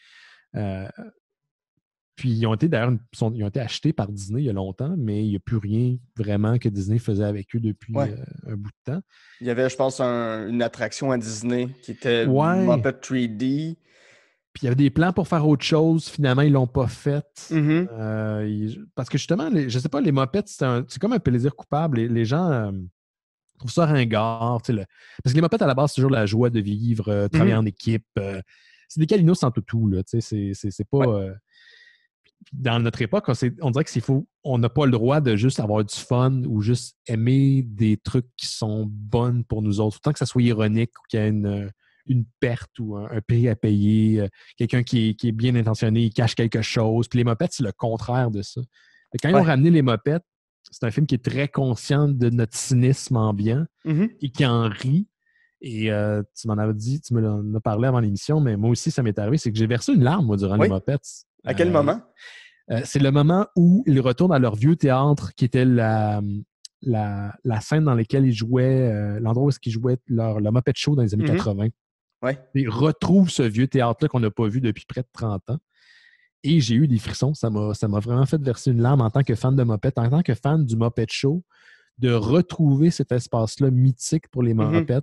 Puis ils ont été achetés par Disney il y a longtemps, mais il n'y a plus rien vraiment que Disney faisait avec eux depuis un bout de temps. Il y avait, je pense, une attraction à Disney qui était Muppet 3D. Puis il y avait des plans pour faire autre chose. Finalement, ils ne l'ont pas fait. Mm-hmm. Parce que justement, je ne sais pas, les Muppets, c'est comme un plaisir coupable. Les gens trouvent ça ringard. Parce que les Muppets, à la base, c'est toujours la joie de vivre, travailler en équipe. C'est des câlinos sans toutou. C'est pas... dans notre époque, on dirait que c'est faux. On n'a pas le droit de juste avoir du fun ou juste aimer des trucs qui sont bonnes pour nous autres. Autant que ça soit ironique ou qu'il y ait une perte ou un prix à payer, quelqu'un qui est bien intentionné, il cache quelque chose. Puis les Muppets, c'est le contraire de ça. Et quand ils ont ramené les Muppets, c'est un film qui est très conscient de notre cynisme ambiant et qui en rit. Et tu m'en avais dit, tu me l'en as parlé avant l'émission, mais moi aussi, ça m'est arrivé, c'est que j'ai versé une larme, moi, durant les Muppets. À quel moment? C'est le moment où ils retournent à leur vieux théâtre, qui était la scène dans laquelle ils jouaient, l'endroit où ils jouaient le Muppet Show dans les années 80. Ouais. Ils retrouvent ce vieux théâtre-là qu'on n'a pas vu depuis près de 30 ans. Et j'ai eu des frissons. Ça m'a vraiment fait verser une larme en tant que fan de Muppet, en tant que fan du Muppet Show, de retrouver cet espace-là mythique pour les Muppets.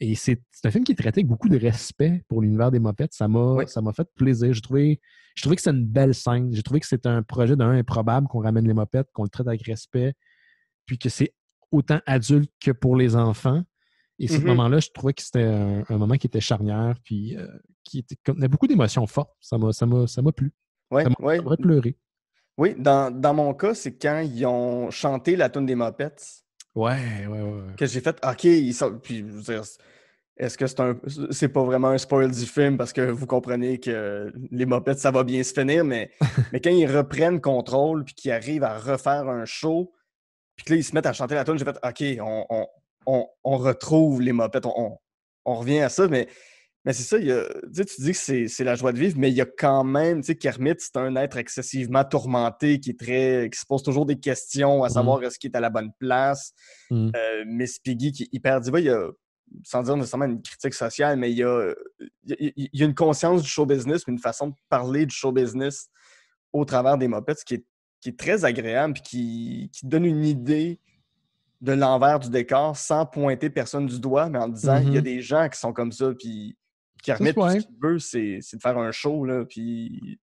Et c'est un film qui est traité avec beaucoup de respect pour l'univers des Muppets. Ça m'a fait plaisir. J'ai trouvé que c'est une belle scène. J'ai trouvé que c'est un projet improbable qu'on ramène les Muppets, qu'on le traite avec respect, puis que c'est autant adulte que pour les enfants. Et ce moment-là, je trouvais que c'était un moment qui était charnière, puis on a beaucoup d'émotions fortes. Ça m'a plu. Ouais, ça m'a pleuré. Oui, dans mon cas, c'est quand ils ont chanté la tune des Muppets. Ouais. Que j'ai fait, OK, puis je veux dire, est-ce que c'est pas vraiment un spoil du film parce que vous comprenez que les Muppets, ça va bien se finir, mais quand ils reprennent contrôle puis qu'ils arrivent à refaire un show, puis que là, ils se mettent à chanter la tune, j'ai fait, OK, on retrouve les Muppets, on revient à ça, mais c'est ça, tu dis que c'est la joie de vivre, mais il y a quand même, tu sais, Kermit, c'est un être excessivement tourmenté qui se pose toujours des questions à savoir est-ce qu'il est à la bonne place. Miss Piggy qui est hyper diva, il y a, sans dire nécessairement une critique sociale, mais il y a une conscience du show business, une façon de parler du show business au travers des Muppets qui est très agréable et qui donne une idée de l'envers du décor sans pointer personne du doigt, mais en disant il y a des gens qui sont comme ça, puis Kermit, tout ce qu'il veut, c'est de faire un show, là, puis...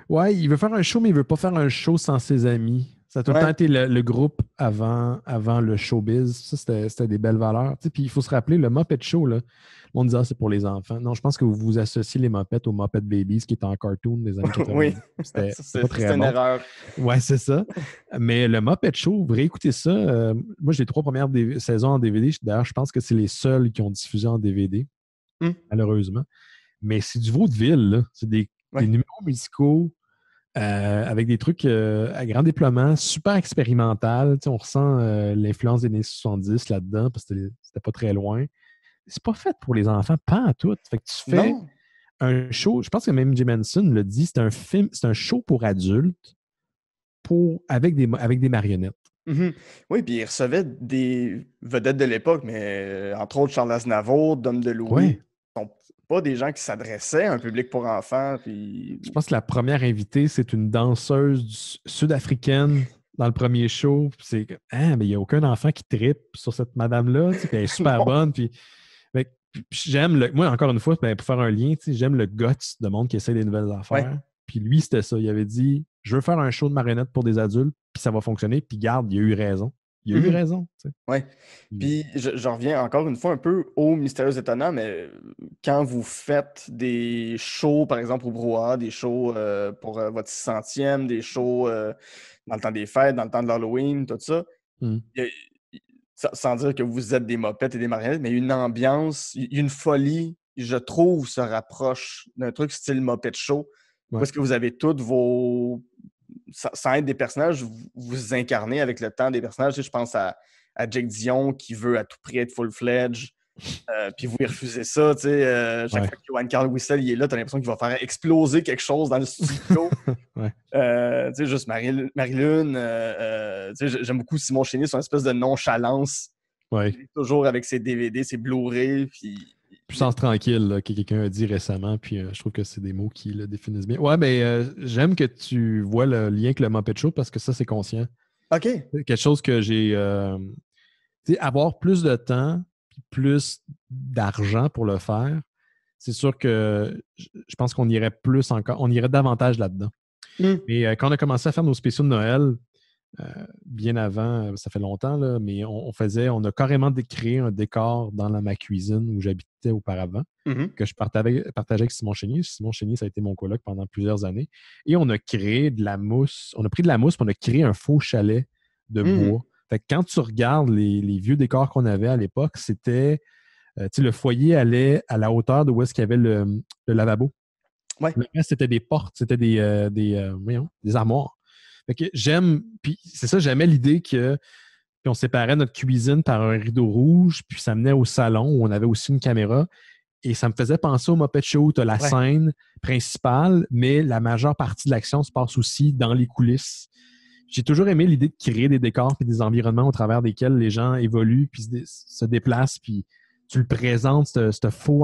Ouais, il veut faire un show, mais il veut pas faire un show sans ses amis. Ça a tout le temps été le groupe avant le showbiz. Ça, c'était des belles valeurs. Tu sais, puis il faut se rappeler, le Muppet Show, là, on disait c'est pour les enfants. Non, je pense que vous associez les Muppets aux Muppet Babies, qui est en cartoon des années 80. Oui, c'était pas très bon. Une erreur. Ouais, c'est ça. Mais le Muppet Show, vous réécoutez ça. Moi, j'ai les 3 premières saisons en DVD. D'ailleurs, je pense que c'est les seuls qui ont diffusé en DVD, malheureusement. Mais c'est du vaudeville, là. C'est des numéros musicaux avec des trucs à grand déploiement, super expérimental. On ressent l'influence des années 70 là-dedans parce que c'était pas très loin. C'est pas fait pour les enfants, pas à tout. Fait que tu fais un show, je pense que même Jim Henson l'a dit, c'est un show pour adultes avec des marionnettes. Oui, puis il recevait des vedettes de l'époque, mais entre autres Charles Aznavour, Dom DeLuise. Ouais. Pas des gens qui s'adressaient à un public pour enfants. Puis... Je pense que la première invitée, c'est une danseuse sud-africaine dans le premier show. C'est mais il n'y a aucun enfant qui trippe sur cette madame-là. Puis elle est super bonne. Puis j'aime moi, encore une fois, pour faire un lien, j'aime le guts de monde qui essaie des nouvelles affaires. Puis lui, c'était ça. Il avait dit je veux faire un show de marionnettes pour des adultes, puis ça va fonctionner. Puis garde, il a eu raison. Il a eu raison. Ouais. Puis je reviens encore une fois un peu au Mystérieux Étonnant, mais quand vous faites des shows, par exemple au Brouhaha, des shows pour votre 600e, des shows dans le temps des fêtes, dans le temps de l'Halloween, tout ça, Mm. il y a- sans dire que vous êtes des mopettes et des marionnettes, mais il y a une ambiance, il y a une folie, je trouve, se rapproche d'un truc style Muppet Show, Ouais. parce que vous avez toutes vos... Sans être des personnages, vous incarnez avec le temps des personnages. Tu sais, je pense à Jake Dion qui veut à tout prix être full-fledged, puis vous lui refusez ça. Tu sais, chaque Ouais. fois que Johan Carl Whistle il est là, tu as l'impression qu'il va faire exploser quelque chose dans le studio. Ouais. Tu sais, juste Marilyn. Tu sais, j'aime beaucoup Simon Chénier, son espèce de nonchalance. Ouais. Il est toujours avec ses DVD, ses Blu-ray. Puis... Puissance tranquille, là, que quelqu'un a dit récemment, puis je trouve que c'est des mots qui le définissent bien. Ouais, ben, j'aime que tu vois le lien avec le Muppet Show parce que ça, c'est conscient. OK. C'est quelque chose que j'ai. Tu sais, avoir plus de temps, puis plus d'argent pour le faire, c'est sûr que je pense qu'on irait plus encore, on irait davantage là-dedans. Mais quand on a commencé à faire nos spéciaux de Noël, bien avant, ça fait longtemps, là, mais on a carrément créé un décor dans ma cuisine où j'habitais auparavant, que je partageais avec Simon Chénier. Simon Chénier, ça a été mon coloc pendant plusieurs années. Et on a créé de la mousse. On a pris de la mousse et on a créé un faux chalet de bois. Fait que quand tu regardes les vieux décors qu'on avait à l'époque, c'était... tu sais, le foyer allait à la hauteur de où est-ce qu'il y avait le lavabo. Ouais. Le reste, c'était des portes, c'était des armoires. Fait que j'aime, puis c'est ça, j'aimais l'idée que puis on séparait notre cuisine par un rideau rouge, puis ça menait au salon où on avait aussi une caméra. Et ça me faisait penser au Muppet Show. Tu as la scène principale, mais la majeure partie de l'action se passe aussi dans les coulisses. J'ai toujours aimé l'idée de créer des décors et des environnements au travers desquels les gens évoluent, puis se déplacent, puis tu le présentes, ce faux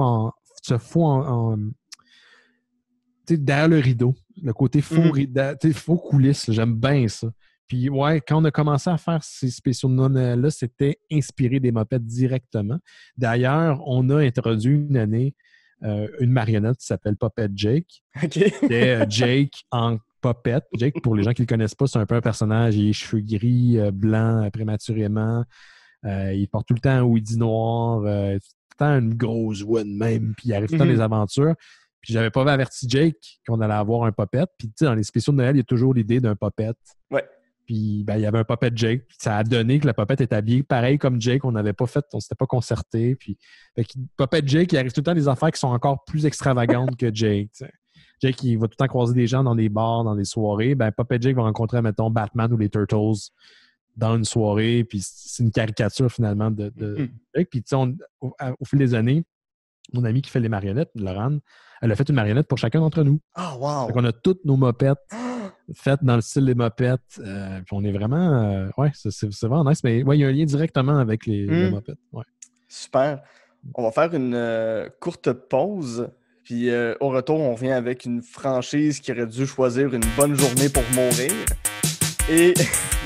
derrière le rideau, le côté faux coulisses, j'aime bien ça. Puis ouais, quand on a commencé à faire ces spéciaux de Noël-là, c'était inspiré des mopettes directement. D'ailleurs, on a introduit une année une marionnette qui s'appelle Puppet Jake. OK. C'était Jake en popette. Jake, pour les gens qui ne le connaissent pas, c'est un peu un personnage. Il a les cheveux gris, blancs, prématurément. Il porte tout le temps un hoodie noir, tout le temps une grosse voix de même, puis il arrive tout le temps des aventures. Puis j'avais pas averti Jake qu'on allait avoir un popette. Puis tu sais, dans les spéciaux de Noël, il y a toujours l'idée d'un popette. Ouais. Puis ben, il y avait un popette Jake. Puis ça a donné que la popette est habillée pareil comme Jake. On s'était pas concerté. Puis popette Jake, il arrive tout le temps des affaires qui sont encore plus extravagantes que Jake. T'sais. Jake, il va tout le temps croiser des gens dans des bars, dans des soirées. Ben Popette Jake va rencontrer, mettons, Batman ou les Turtles dans une soirée. Puis c'est une caricature finalement de Jake. Puis tu sais, au fil des années, mon ami qui fait les marionnettes, Laurent, elle a fait une marionnette pour chacun d'entre nous. Oh, wow! Donc, on a toutes nos mopettes faites dans le style des mopettes. Puis on est vraiment... ouais, c'est vraiment nice. Mais ouais, il y a un lien directement avec les mopettes. Ouais. Super. On va faire une courte pause. Puis au retour, on revient avec une franchise qui aurait dû choisir une bonne journée pour mourir. Et...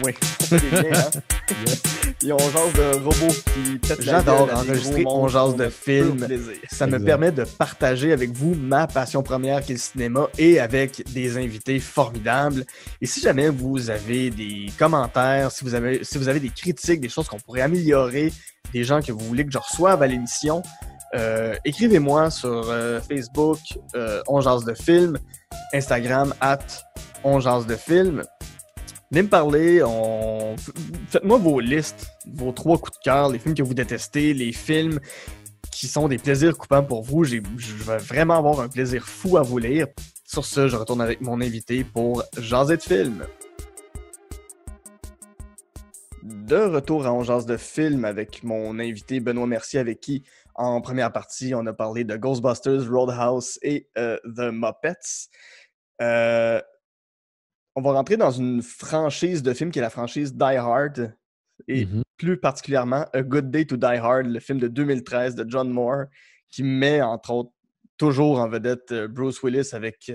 oui, on fait des liens, hein? Et on jase de robots qui pètent la gueule. J'adore enregistrer On jase de films. Ça me permet de partager avec vous ma passion première qui est le cinéma et avec des invités formidables. Et si jamais vous avez des commentaires, si vous avez des critiques, des choses qu'on pourrait améliorer, des gens que vous voulez que je reçoive à l'émission, écrivez-moi sur Facebook, On jase de film, Instagram, @onjasdefilm. Venez me parler, faites-moi vos listes, vos 3 coups de cœur, les films que vous détestez, les films qui sont des plaisirs coupants pour vous. Je vais vraiment avoir un plaisir fou à vous lire. Sur ce, je retourne avec mon invité pour jaser de films. De retour à On jase de film avec mon invité Benoît Mercier, avec qui, en première partie, on a parlé de Ghostbusters, Roadhouse et The Muppets. On va rentrer dans une franchise de films qui est la franchise Die Hard et plus particulièrement A Good Day to Die Hard, le film de 2013 de John Moore qui met entre autres toujours en vedette Bruce Willis avec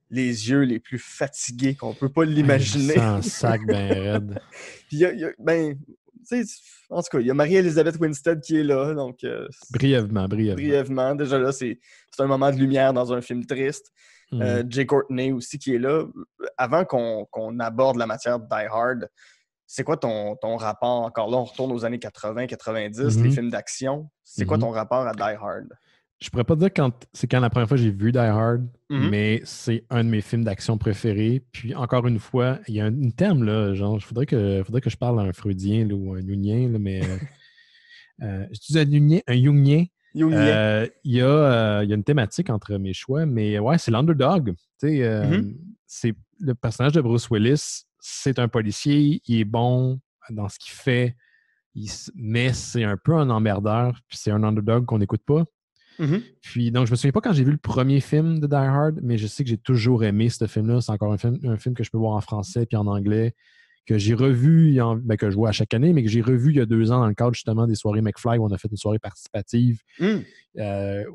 les yeux les plus fatigués qu'on peut pas l'imaginer. C'est un sac ben raide. Puis en tout cas, il y a Marie-Elisabeth Winstead qui est là, donc brièvement. Déjà là, c'est un moment de lumière dans un film triste. Jay Courtney aussi qui est là. Avant qu'on aborde la matière de Die Hard, c'est quoi ton rapport? Encore là, on retourne aux années 80-90, les Mhm. films d'action. C'est quoi Mhm. ton rapport à Die Hard? Je pourrais pas dire quand la première fois j'ai vu Die Hard, Mhm. mais c'est un de mes films d'action préférés. Puis encore une fois, il y a un terme là, genre, faudrait que je parle à un freudien là, ou un jungnien, là, mais j'utilise un jungnien. Jungien. Il y a une thématique entre mes choix, mais ouais, c'est l'underdog. Tu sais, Mhm. c'est le personnage de Bruce Willis, c'est un policier, il est bon dans ce qu'il fait, mais c'est un peu un emmerdeur, puis c'est un underdog qu'on n'écoute pas. Mhm. Puis donc, je me souviens pas quand j'ai vu le premier film de Die Hard, mais je sais que j'ai toujours aimé ce film-là. C'est encore un film que je peux voir en français puis en anglais, que j'ai revu, que je vois à chaque année, mais que j'ai revu il y a 2 ans dans le cadre justement des soirées McFly où on a fait une soirée participative Mhm.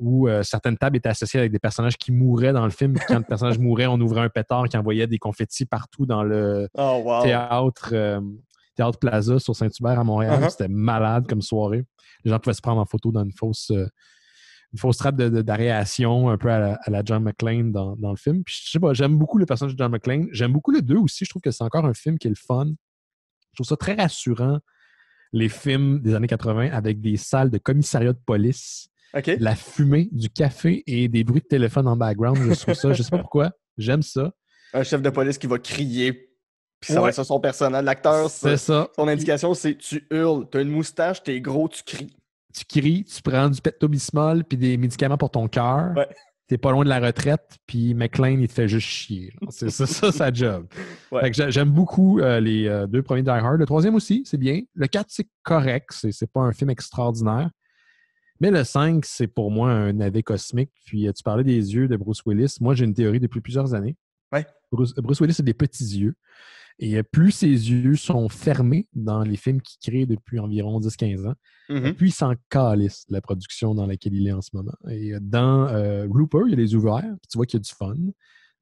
où certaines tables étaient associées avec des personnages qui mouraient dans le film. Puis quand le personnage mourait, on ouvrait un pétard qui envoyait des confettis partout dans le Oh, wow. théâtre Plaza sur Saint-Hubert à Montréal. Uh-huh. C'était malade comme soirée. Les gens pouvaient se prendre en photo dans une fausse trappe d'aréation un peu à la John McClane dans le film. Puis je sais pas, j'aime beaucoup le personnage de John McClane. J'aime beaucoup le 2 aussi. Je trouve que c'est encore un film qui est le fun. Je trouve ça très rassurant, les films des années 80 avec des salles de commissariat de police, OK. la fumée, du café et des bruits de téléphone en background. Je trouve ça, je sais pas pourquoi, j'aime ça. Un chef de police qui va crier, puis ça va Ouais, être ça son personnage. L'acteur, c'est ça. son indication, c'est tu hurles, t'as une moustache, t'es gros, tu cries. Tu cries, tu prends du Pepto-Bismol puis des médicaments pour ton cœur. Ouais. T'es pas loin de la retraite, puis McClane, il te fait juste chier. C'est ça, sa job. Ouais. Fait que j'aime beaucoup les 2 premiers Die Hard. Le troisième aussi, c'est bien. Le 4, c'est correct. C'est pas un film extraordinaire. Mais le 5, c'est pour moi un navet cosmique. Puis tu parlais des yeux de Bruce Willis. Moi, j'ai une théorie depuis plusieurs années. Ouais. Bruce Willis a des petits yeux. Et plus ses yeux sont fermés dans les films qu'il crée depuis environ 10-15 ans, Mhm. plus il s'en calisse de la production dans laquelle il est en ce moment. Et dans Looper, il y a les yeux ouverts, puis tu vois qu'il y a du fun.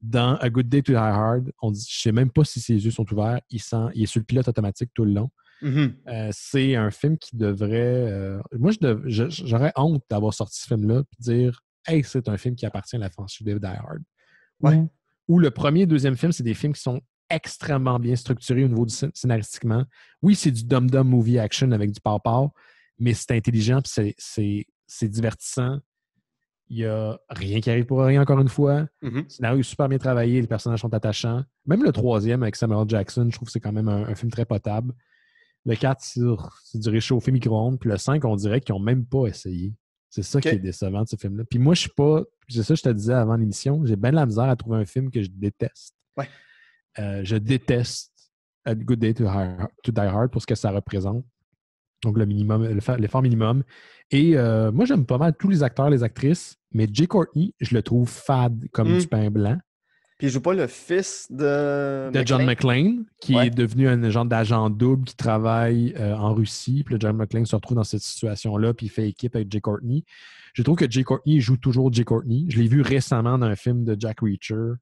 Dans A Good Day to Die Hard, je ne sais même pas si ses yeux sont ouverts. Il est sur le pilote automatique tout le long. Mhm. C'est un film qui devrait... moi, j'aurais honte d'avoir sorti ce film-là et dire « Hey, c'est un film qui appartient à la franchise de Die Hard. » Ouais. Ou le premier et deuxième film, c'est des films qui sont extrêmement bien structurés au niveau du scénaristiquement. Oui, c'est du dum-dum movie action avec du pow-pow, mais c'est intelligent puis c'est divertissant. Il n'y a rien qui arrive pour rien, encore une fois. Mhm. Le scénario est super bien travaillé, les personnages sont attachants. Même le troisième avec Samuel Jackson, je trouve que c'est quand même un film très potable. Le 4, c'est du réchauffé micro-ondes. Puis le 5, on dirait qu'ils n'ont même pas essayé. C'est ça OK. qui est décevant de ce film-là. Puis moi, je suis pas... C'est ça que je te disais avant l'émission. J'ai bien de la misère à trouver un film que je déteste. Ouais. Je déteste A Good Day to Die Hard pour ce que ça représente. Donc, le minimum, l'effort minimum. Et moi, j'aime pas mal tous les acteurs, les actrices, mais Jay Courtney, je le trouve fade comme du pain blanc. Puis il joue pas le fils de John McClane, qui Ouais. est devenu un genre d'agent double qui travaille en Russie. Puis là, John McClane se retrouve dans cette situation-là, puis il fait équipe avec Jay Courtney. Je trouve que Jay Courtney joue toujours Jay Courtney. Je l'ai vu récemment dans un film de Jack Reacher,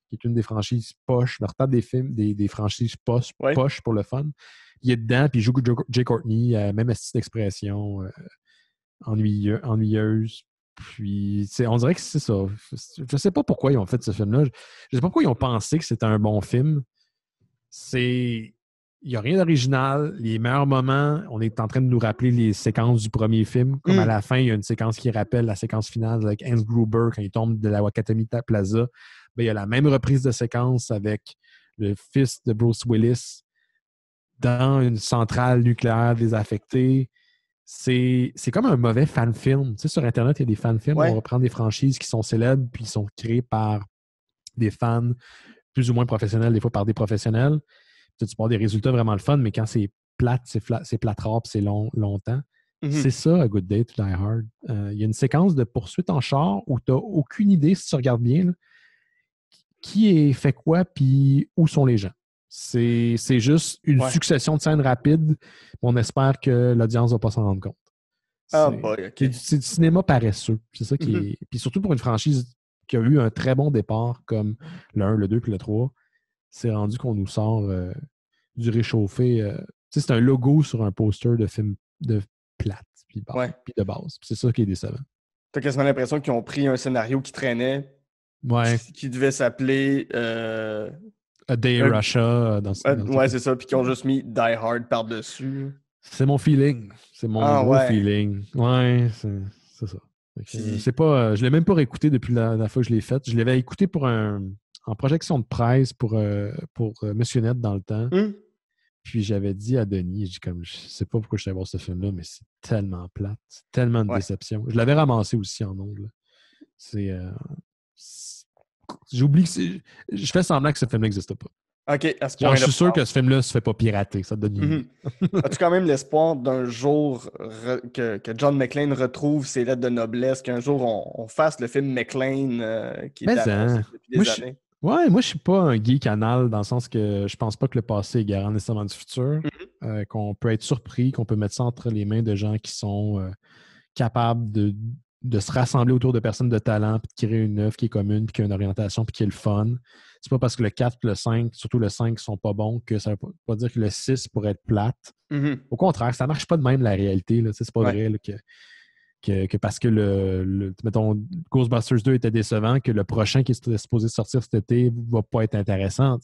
qui est une des franchises poches. Je me retarde des films, des franchises poches pour le fun. Il est dedans, puis il joue Jay Courtney, même style d'expression ennuyeuse. Puis, on dirait que c'est ça. Je sais pas pourquoi ils ont fait ce film-là. Je sais pas pourquoi ils ont pensé que c'était un bon film. Il n'y a rien d'original. Les meilleurs moments, on est en train de nous rappeler les séquences du premier film. Comme à la fin, il y a une séquence qui rappelle la séquence finale avec Hans Gruber quand il tombe de la Wakatami Plaza. Ben, il y a la même reprise de séquence avec le fils de Bruce Willis dans une centrale nucléaire désaffectée. C'est comme un mauvais fan-film. Tu sais, sur Internet, il y a des fan-films où on reprend des franchises qui sont célèbres puis qui sont créées par des fans plus ou moins professionnels, des fois par des professionnels. Tu peux avoir des résultats vraiment le fun, mais quand c'est plate, c'est plâtrard puis c'est longtemps. Mhm. C'est ça, A Good Day to Die Hard. Il y a une séquence de poursuite en char où tu n'as aucune idée, si tu regardes bien, là, qui est fait quoi puis où sont les gens. C'est juste une succession de scènes rapides. On espère que l'audience ne va pas s'en rendre compte. C'est du cinéma paresseux. C'est ça qui est. Puis surtout pour une franchise qui a eu un très bon départ comme le 1, le 2 puis le 3, c'est rendu qu'on nous sort du réchauffé. C'est un logo sur un poster de film de plate puis de base. C'est ça qui est décevant. T'as quasiment l'impression qu'ils ont pris un scénario qui traînait, qui devait s'appeler A Day in Russia. Dans Ouais, c'est ça. Puis qui ont juste mis Die Hard par-dessus. C'est mon feeling. C'est mon gros feeling. Ouais, c'est ça. Puis... C'est pas, je l'ai même pas réécouté depuis la fois que je l'ai faite. Je l'avais écouté en projection de presse pour Monsieur Net dans le temps. Puis j'avais dit à Denis, je sais pas pourquoi je suis allé voir ce film-là, mais c'est tellement plate. C'est tellement de déception. Je l'avais ramassé aussi en ondes. J'oublie que je fais semblant que ce film n'existe pas. OK, à ce point-là. Je suis sûr que ce film-là se fait pas pirater. Ça te donne une idée. As-tu quand même l'espoir d'un jour que John McClane retrouve ses lettres de noblesse, qu'un jour on fasse le film McClane qui est annoncé depuis des années? Ouais, moi je suis pas un geek anal dans le sens que je pense pas que le passé est garant nécessairement du futur. Qu'on peut être surpris, qu'on peut mettre ça entre les mains de gens qui sont capables de se rassembler autour de personnes de talent, puis de créer une œuvre qui est commune, puis qui a une orientation, puis qui est le fun. C'est pas parce que le 4 et le 5, surtout le 5, sont pas bons que ça veut pas dire que le 6 pourrait être plate. Au contraire, ça marche pas de même la réalité. Là. C'est pas vrai là, que parce que mettons, Ghostbusters 2 était décevant, que le prochain qui est supposé sortir cet été va pas être intéressant.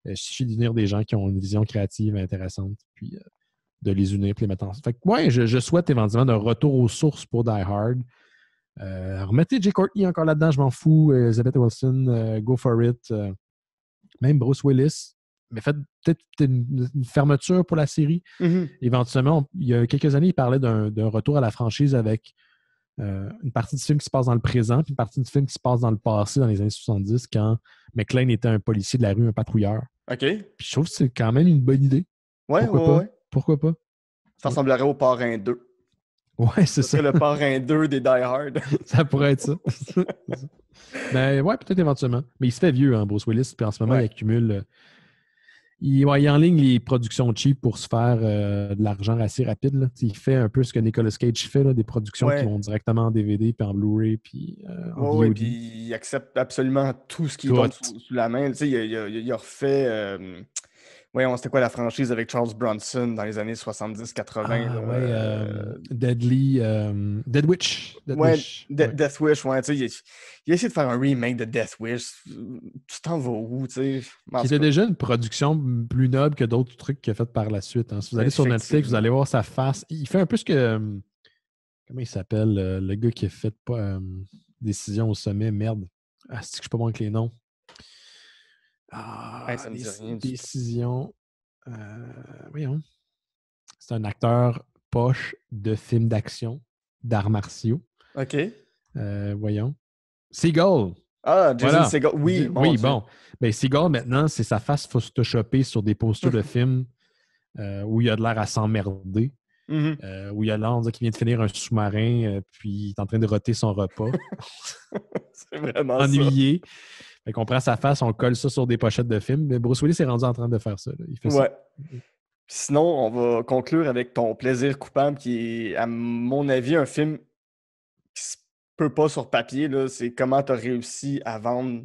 Il suffit d'unir des gens qui ont une vision créative intéressante, puis de les unir et les mettre ensemble. Fait que, ouais, je souhaite éventuellement un retour aux sources pour Die Hard. Remettez Jay Courtney encore là-dedans, je m'en fous. Elizabeth Wilson, go for it. Même Bruce Willis. Mais faites peut-être une fermeture pour la série. Éventuellement, il y a quelques années, il parlait d'un retour à la franchise avec une partie du film qui se passe dans le présent, puis une partie du film qui se passe dans le passé, dans les années 70, quand McClane était un policier de la rue, un patrouilleur. OK. Puis je trouve que c'est quand même une bonne idée. Pourquoi pas? Ça ressemblerait au Parrain 2. Ouais, c'est ça. C'est le Parrain 2 des Die Hard. Ça pourrait être ça. Mais ouais, peut-être éventuellement. Mais il se fait vieux, hein, Bruce Willis, puis en ce moment, il accumule... Il enligne les productions cheap pour se faire de l'argent assez rapide. Là. Il fait un peu ce que Nicolas Cage fait, là, des productions qui vont directement en DVD, puis en Blu-ray, puis en VOD. Puis il accepte absolument tout ce qui tombe sous la main. Il a refait... c'était quoi la franchise avec Charles Bronson dans les années 70-80? Dead Witch. Death Wish, il a essayé de faire un remake de Death Wish. Tu t'en vas où, tu sais? C'était déjà une production plus noble que d'autres trucs qu'il a fait par la suite. Hein. Si vous allez sur Netflix, vous allez voir sa face. Il fait un peu ce que... Comment il s'appelle? Le gars qui a fait Décision au sommet, merde. C'est que je suis pas bon avec les noms. Ça me dit rien. Décision. Voyons. C'est un acteur poche de films d'action, d'arts martiaux. OK. Voyons. Seagull. Ah, Jason Seagull. Oui, bon. Ben, Seagull, maintenant, c'est sa face photoshopée sur des posters de films où il a de l'air à s'emmerder. Où il a l'air, on dirait qu'il vient de finir un sous-marin, puis il est en train de roter son repas. C'est vraiment ennuyé. Fait qu'on prend sa face, on colle ça sur des pochettes de films. Mais Bruce Willis est rendu en train de faire ça. Là. Il fait ça. Sinon, on va conclure avec ton plaisir coupable, qui est, à mon avis, un film qui se peut pas sur papier. Là. C'est comment tu as réussi à vendre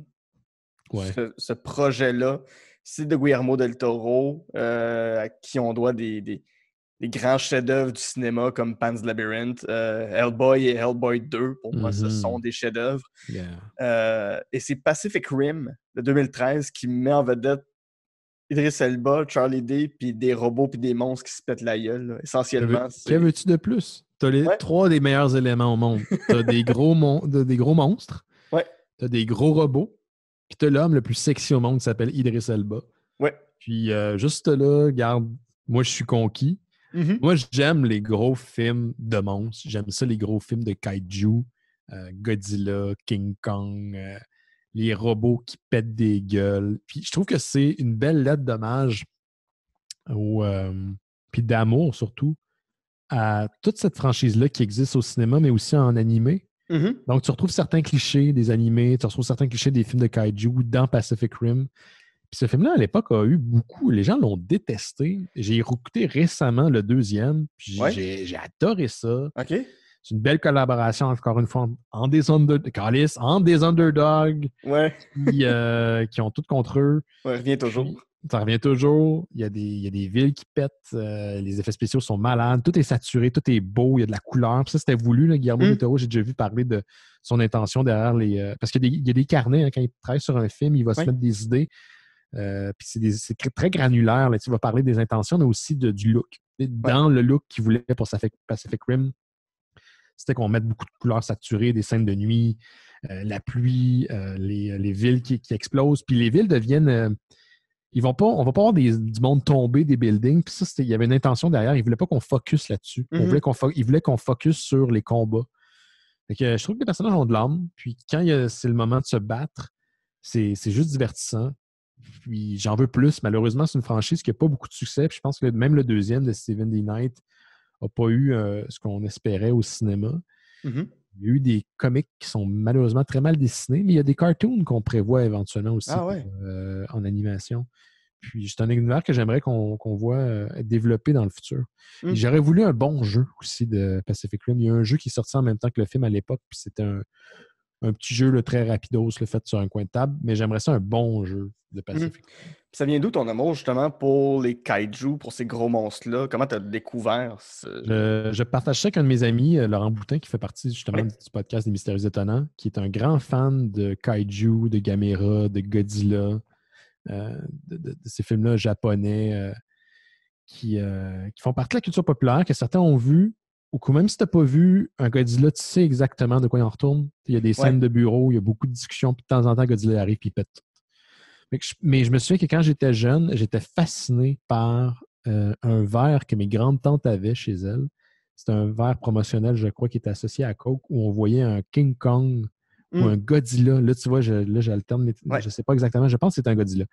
ce projet-là. C'est de Guillermo del Toro, à qui on doit des grands chefs-d'œuvre du cinéma comme Pan's Labyrinth, Hellboy et Hellboy 2. Pour moi, ce sont des chefs-d'œuvre. Et c'est Pacific Rim de 2013 qui met en vedette Idris Elba, Charlie Day, puis des robots puis des monstres qui se pètent la gueule. Là. Essentiellement, que veux-tu de plus? Tu as les trois des meilleurs éléments au monde. Tu as des gros monstres, tu as des gros robots, puis tu as l'homme le plus sexy au monde qui s'appelle Idris Elba. Puis juste là, regarde, moi je suis conquis. Moi, j'aime les gros films de monstres. J'aime ça, les gros films de kaiju, Godzilla, King Kong, les robots qui pètent des gueules. Puis je trouve que c'est une belle lettre d'hommage puis d'amour surtout à toute cette franchise-là qui existe au cinéma, mais aussi en animé. Donc, tu retrouves certains clichés des animés, tu retrouves certains clichés des films de kaiju dans Pacific Rim. Puis ce film-là, à l'époque, a eu beaucoup... Les gens l'ont détesté. J'ai écouté récemment le deuxième, puis j'ai adoré ça. C'est une belle collaboration, encore une fois, entre des underdogs qui ont tout contre eux. Ça revient toujours. Ça revient toujours. Il y a des villes qui pètent. Les effets spéciaux sont malades. Tout est saturé, tout est beau. Il y a de la couleur. Puis ça, c'était voulu. Là, Guillermo del Toro, j'ai déjà vu parler de son intention derrière les... parce qu'il y a des carnets. Hein, quand il travaille sur un film, il va se mettre des idées. Puis c'est très granulaire. Là. Tu vas parler des intentions, mais aussi du look. Dans le look qu'il voulait pour Pacific Rim, c'était qu'on mette beaucoup de couleurs saturées, des scènes de nuit, la pluie, les villes qui explosent. Puis les villes deviennent... on va pas avoir du monde tomber des buildings. Puis ça, il y avait une intention derrière. Il ne voulait pas qu'on focus là-dessus. Il voulait qu'on focus sur les combats. Fait que, je trouve que les personnages ont de l'âme. Puis quand c'est le moment de se battre, c'est juste divertissant. Puis j'en veux plus. Malheureusement, c'est une franchise qui n'a pas beaucoup de succès. Puis je pense que même le deuxième de Steven D. Knight n'a pas eu ce qu'on espérait au cinéma. Mm-hmm. Il y a eu des comics qui sont malheureusement très mal dessinés, mais il y a des cartoons qu'on prévoit éventuellement aussi en animation. Puis c'est un univers que j'aimerais qu'on voit être développé dans le futur. Et j'aurais voulu un bon jeu aussi de Pacific Rim. Il y a un jeu qui est sorti en même temps que le film à l'époque, puis c'était un petit jeu très rapidos, fait sur un coin de table, mais j'aimerais ça un bon jeu de Pacific Rim. Ça vient d'où ton amour justement pour les kaiju, pour ces gros monstres-là? Comment tu as découvert Je partage ça avec un de mes amis, Laurent Boutin, qui fait partie justement du podcast des Mystérieux Étonnants, qui est un grand fan de kaiju, de Gamera, de Godzilla, de ces films-là japonais qui font partie de la culture populaire, que certains ont vu, ou que même si tu n'as pas vu un Godzilla, tu sais exactement de quoi il en retourne. Il y a des scènes de bureau, il y a beaucoup de discussions, puis de temps en temps, Godzilla arrive et il pète tout. Mais je me souviens que quand j'étais jeune, j'étais fasciné par un verre que mes grandes-tantes avaient chez elles. C'était un verre promotionnel, je crois, qui était associé à Coke, où on voyait un King Kong ou un Godzilla. Là, tu vois, j'alterne, mais je ne sais pas exactement. Je pense que c'est un Godzilla.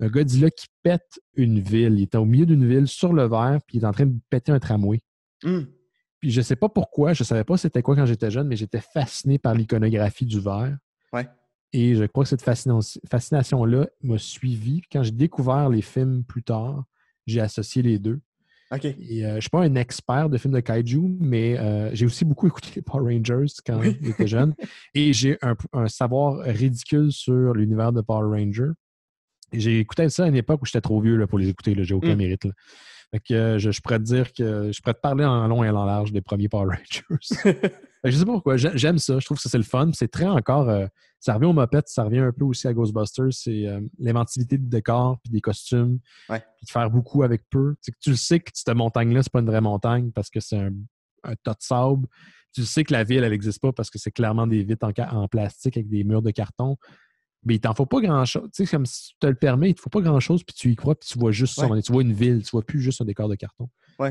Un Godzilla qui pète une ville. Il était au milieu d'une ville, sur le verre, puis il est en train de péter un tramway. Puis je ne sais pas pourquoi, je ne savais pas c'était quoi quand j'étais jeune, mais j'étais fasciné par l'iconographie du verre. Ouais. Et je crois que cette fascination-là m'a suivi. Quand j'ai découvert les films plus tard, j'ai associé les deux. OK. Et je ne suis pas un expert de films de kaiju, mais j'ai aussi beaucoup écouté les Power Rangers quand j'étais jeune. Et j'ai un savoir ridicule sur l'univers de Power Rangers. Et j'ai écouté ça à une époque où j'étais trop vieux là, pour les écouter. J'ai aucun mérite. Là. Fait que je pourrais te dire que je pourrais te parler en long et en large des premiers Power Rangers. Je sais pas pourquoi. J'aime ça. Je trouve que c'est le fun. C'est très encore... ça revient au Muppets, ça revient un peu aussi à Ghostbusters. C'est l'inventivité du décor puis des costumes. Puis de faire beaucoup avec peu. C'est que tu le sais que cette montagne-là, c'est pas une vraie montagne parce que c'est un tas de sable. Tu le sais que la ville, elle n'existe pas parce que c'est clairement des vitres en plastique avec des murs de carton. Mais il t'en faut pas grand-chose. Tu sais, comme si tu te le permets, il te faut pas grand-chose, puis tu y crois, puis tu vois juste ça. Tu vois une ville, tu vois plus juste un décor de carton.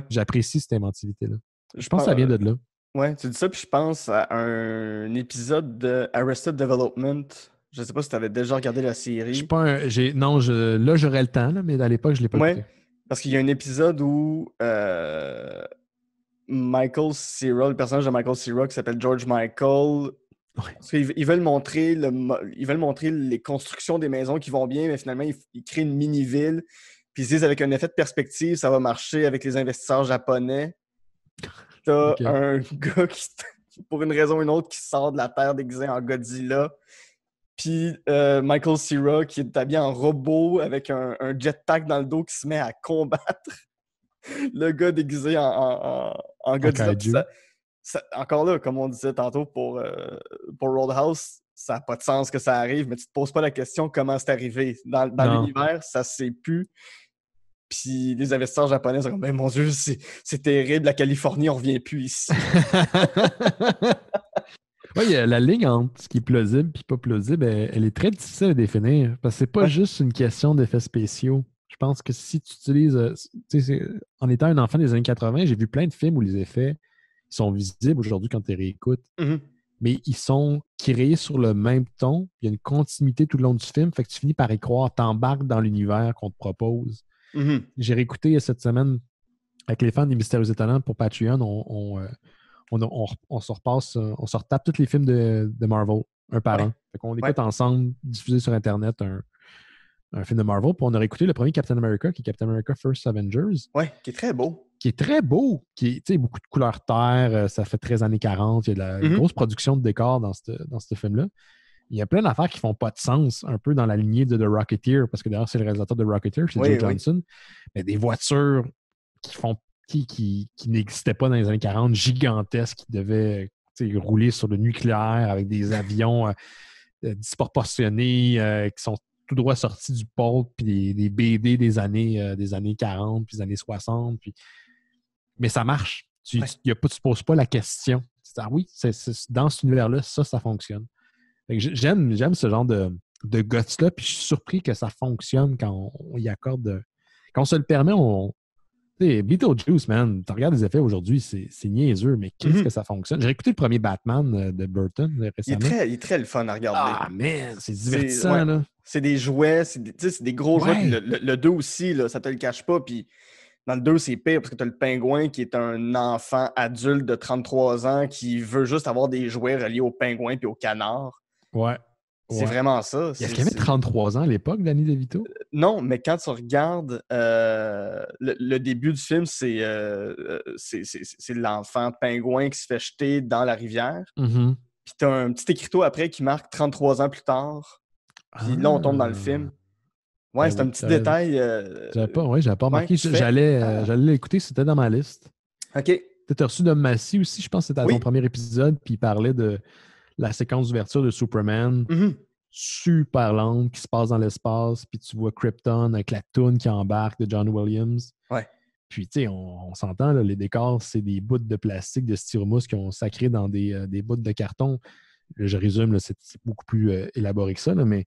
J'apprécie cette inventivité-là. Je pense que ça vient de là. Ouais, tu dis ça, puis je pense à un épisode de Arrested Development. Je sais pas si tu avais déjà regardé la série. Je suis pas Non, là, j'aurais le temps, là, mais à l'époque, je l'ai pas écouté. Parce qu'il y a un épisode où Michael Cera, le personnage de Michael Cera qui s'appelle George Michael... Parce qu'ils veulent montrer les constructions des maisons qui vont bien, mais finalement, ils créent une mini-ville. Puis ils disent avec un effet de perspective, ça va marcher avec les investisseurs japonais. T'as un gars qui, pour une raison ou une autre, qui sort de la Terre déguisé en Godzilla. Puis Michael Cera qui est habillé en robot avec un jetpack dans le dos qui se met à combattre le gars déguisé en Godzilla. Encore là, comme on disait tantôt pour Roadhouse, ça n'a pas de sens que ça arrive, mais tu ne te poses pas la question comment c'est arrivé. Dans l'univers, ça ne sait plus. Puis les investisseurs japonais sont comme, ben, mon Dieu, c'est terrible, la Californie, on ne revient plus ici. Oui, la ligne entre ce qui est plausible et pas plausible, elle est très difficile à définir. Parce que c'est pas juste une question d'effets spéciaux. Je pense que si tu utilises... en étant un enfant des années 80, j'ai vu plein de films où les effets ils sont visibles aujourd'hui quand tu les réécoutes. Mais ils sont créés sur le même ton. Il y a une continuité tout le long du film. Fait que tu finis par y croire, t'embarques dans l'univers qu'on te propose. J'ai réécouté cette semaine avec les fans des Mystérieux Étonnants pour Patreon. On se repasse, on se retape tous les films de Marvel, un par un. Fait qu'on écoute ensemble, diffusé sur Internet, un film de Marvel. Puis on a réécouté le premier Captain America, qui est Captain America First Avengers. Ouais, qui est très beau. Qui est très beau, qui est beaucoup de couleurs terre, ça fait 13 années 40, il y a de la grosse production de décors dans ce film-là. Il y a plein d'affaires qui font pas de sens, un peu dans la lignée de The Rocketeer, parce que d'ailleurs, c'est le réalisateur de Rocketeer, c'est Joe Johnson. Mais des voitures qui n'existaient pas dans les années 40, gigantesques, qui devaient rouler sur le nucléaire avec des avions disproportionnés, qui sont tout droit sorti du pulp, puis des BD des années 40, puis des années 60. Mais ça marche. Tu ne poses pas la question. Ah oui, dans cet univers-là, ça fonctionne. Fait que j'aime ce genre de guts-là, puis je suis surpris que ça fonctionne quand on y accorde. Quand on se le permet, Beetlejuice, man, tu regardes les effets aujourd'hui, c'est niaiseux, mais qu'est-ce que ça fonctionne? J'ai écouté le premier Batman de Burton récemment. Il est très le fun à regarder. Ah, man, c'est divertissant, là. C'est des jouets, c'est des gros jouets. Puis le 2 aussi, là, ça te le cache pas. Puis dans le 2, c'est pire parce que tu as le pingouin qui est un enfant adulte de 33 ans qui veut juste avoir des jouets reliés au pingouin puis au canard. Ouais. C'est vraiment ça. Est-ce qu'il y avait 33 ans à l'époque, Danny DeVito? Non, mais quand tu regardes le début du film, c'est l'enfant pingouin qui se fait jeter dans la rivière. Mm-hmm. Puis tu as un petit écriteau après qui marque 33 ans plus tard. Puis là, on tombe dans le film. Ouais, c'est un petit détail. J'avais pas remarqué. Ouais, j'allais l'écouter, c'était dans ma liste. OK. Tu as reçu de Massy aussi, je pense que c'était à ton premier épisode, puis il parlait de la séquence d'ouverture de Superman, super lente, qui se passe dans l'espace, puis tu vois Krypton avec la toune qui embarque de John Williams. Ouais. Puis, tu sais, on s'entend, là, les décors, c'est des bouts de plastique, de styromousse qui ont sacré dans des bouts de carton. Là, je résume, là, c'est beaucoup plus élaboré que ça, là, mais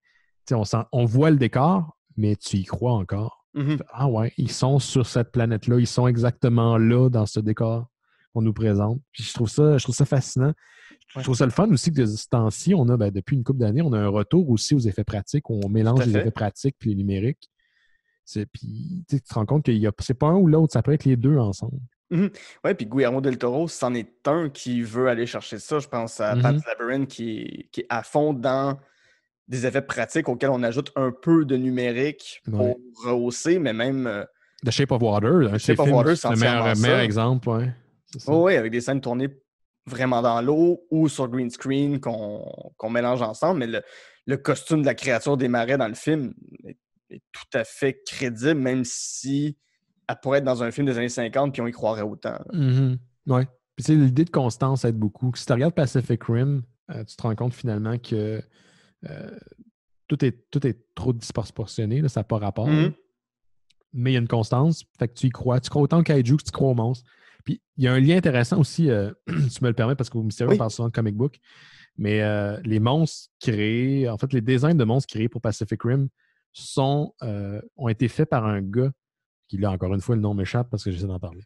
on voit le décor, mais tu y crois encore. Ah ouais, ils sont sur cette planète-là, ils sont exactement là dans ce décor qu'on nous présente. Puis je trouve ça fascinant. Je trouve ça le fun aussi que de ce temps-ci, on a, depuis une couple d'années, on a un retour aussi aux effets pratiques, où on mélange les effets pratiques et les numériques. Puis tu te rends compte que c'est pas un ou l'autre, ça peut être les deux ensemble. Oui, puis Guillermo del Toro, c'en est un qui veut aller chercher ça. Je pense à Pan's Labyrinth qui est à fond dans des effets pratiques auxquels on ajoute un peu de numérique pour rehausser, mais même... The Shape of Water, c'est le meilleur exemple. Ouais. Oui, avec des scènes tournées vraiment dans l'eau ou sur green screen qu'on mélange ensemble, mais le costume de la créature des marais dans le film est tout à fait crédible, même si elle pourrait être dans un film des années 50 puis on y croirait autant. Oui. Puis l'idée de constance aide beaucoup. Si tu regardes Pacific Rim, tu te rends compte finalement que tout est trop disproportionné, là, ça n'a pas rapport. Mais il y a une constance, fait que tu y crois. Tu crois autant au kaiju que tu crois au monstre. Puis il y a un lien intéressant aussi, tu me le permets parce qu'au Mystérieux, on parle souvent de comic book, mais les monstres créés, en fait, les designs de monstres créés pour Pacific Rim ont été faits par un gars qui, là, encore une fois, le nom m'échappe parce que j'essaie d'en parler,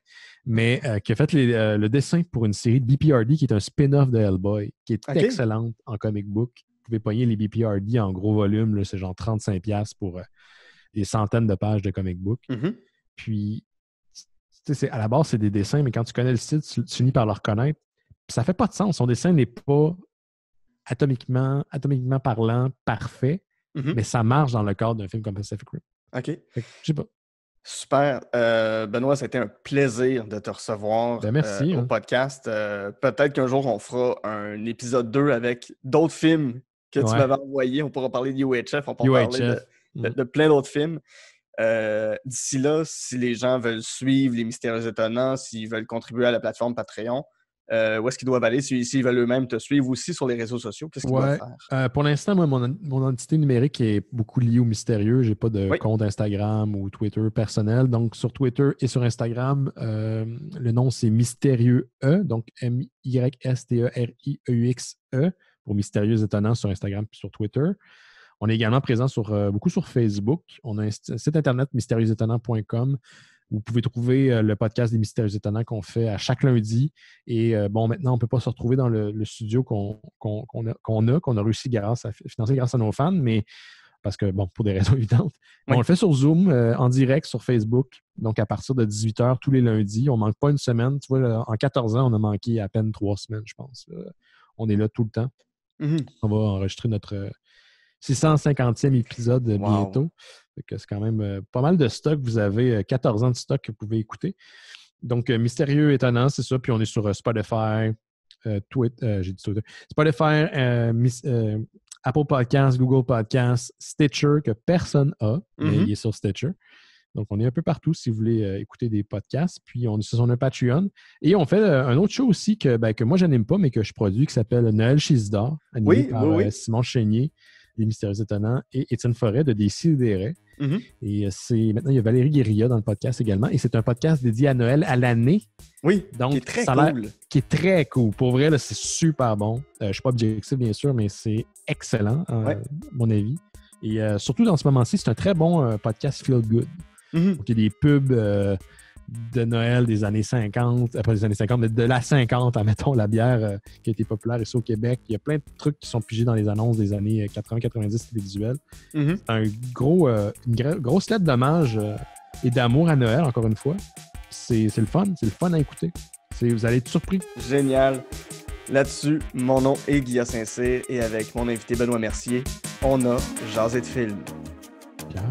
mais qui a fait le dessin pour une série de BPRD qui est un spin-off de Hellboy, qui est excellente en comic book. Vous pouvez pogner les BPRD en gros volume, là, c'est genre 35$ pour des centaines de pages de comic book. Puis, à la base, c'est des dessins, mais quand tu connais le style, tu finis par le reconnaître. Puis ça fait pas de sens. Son dessin n'est pas atomiquement parlant parfait, mais ça marche dans le cadre d'un film comme Pacific Rim. OK. Je sais pas. Super. Benoît, ça a été un plaisir de te recevoir merci, au podcast. Peut-être qu'un jour, on fera un épisode 2 avec d'autres films que tu m'avais envoyés. On pourra parler de UHF, on pourra parler de plein d'autres films. D'ici là, si les gens veulent suivre les Mystérieux Étonnants, s'ils veulent contribuer à la plateforme Patreon, où est-ce qu'ils doivent aller? S'ils veulent eux-mêmes te suivre aussi sur les réseaux sociaux, qu'est-ce qu'ils doivent faire? Pour l'instant, moi, mon identité numérique est beaucoup liée au mystérieux. Je n'ai pas de compte Instagram ou Twitter personnel. Donc, sur Twitter et sur Instagram, le nom, c'est Mystérieux E, donc MYSTERIEUXE, pour Mystérieux Étonnants sur Instagram et sur Twitter. On est également présent beaucoup sur Facebook. On a un site internet mystérieuxétonnants.com. Vous pouvez trouver le podcast des Mystérieux Étonnants qu'on fait à chaque lundi. Et maintenant, on ne peut pas se retrouver dans le studio qu'on a réussi à financer grâce à nos fans, mais parce que, pour des raisons évidentes. Mais on le fait sur Zoom, en direct sur Facebook. Donc, à partir de 18h tous les lundis. On ne manque pas une semaine. Tu vois, en 14 ans, on a manqué à peine 3 semaines, je pense. On est là tout le temps. On va enregistrer notre 650e épisode bientôt. C'est quand même pas mal de stock. Vous avez 14 ans de stock que vous pouvez écouter. Donc, Mystérieux Étonnant, c'est ça. Puis on est sur Spotify, j'ai dit Twitter. Spotify, Apple Podcasts, Google Podcasts, Stitcher, que personne n'a, mais il est sur Stitcher. Donc, on est un peu partout si vous voulez écouter des podcasts. Puis, on est sur un Patreon. Et on fait un autre show aussi que moi, je n'aime pas, mais que je produis, qui s'appelle Noël Chisdor, animé par Simon Chénier. des Mystérieux Étonnants, et Étienne Forêt de Décideret. Mhm. Et maintenant, il y a Valérie Guérilla dans le podcast également. Et c'est un podcast dédié à Noël à l'année. Oui, Donc, qui est très ça a l'air- cool. Qui est très cool. Pour vrai, là, c'est super bon. Je ne suis pas objectif, bien sûr, mais c'est excellent, à mon avis. Et surtout dans ce moment-ci, c'est un très bon podcast feel good. Mhm. Donc, il y a des pubs de Noël des années 50, pas des années 50, mais de la 50, admettons, la bière qui a été populaire ici au Québec. Il y a plein de trucs qui sont pigés dans les annonces des années 80-90 télévisuelles. Mhm. C'est une grosse lettre d'hommage et d'amour à Noël, encore une fois. C'est le fun à écouter. Vous allez être surpris. Génial. Là-dessus, mon nom est Guillaume Saint-Cyr et avec mon invité Benoît Mercier, on a jasé de film. Ciao.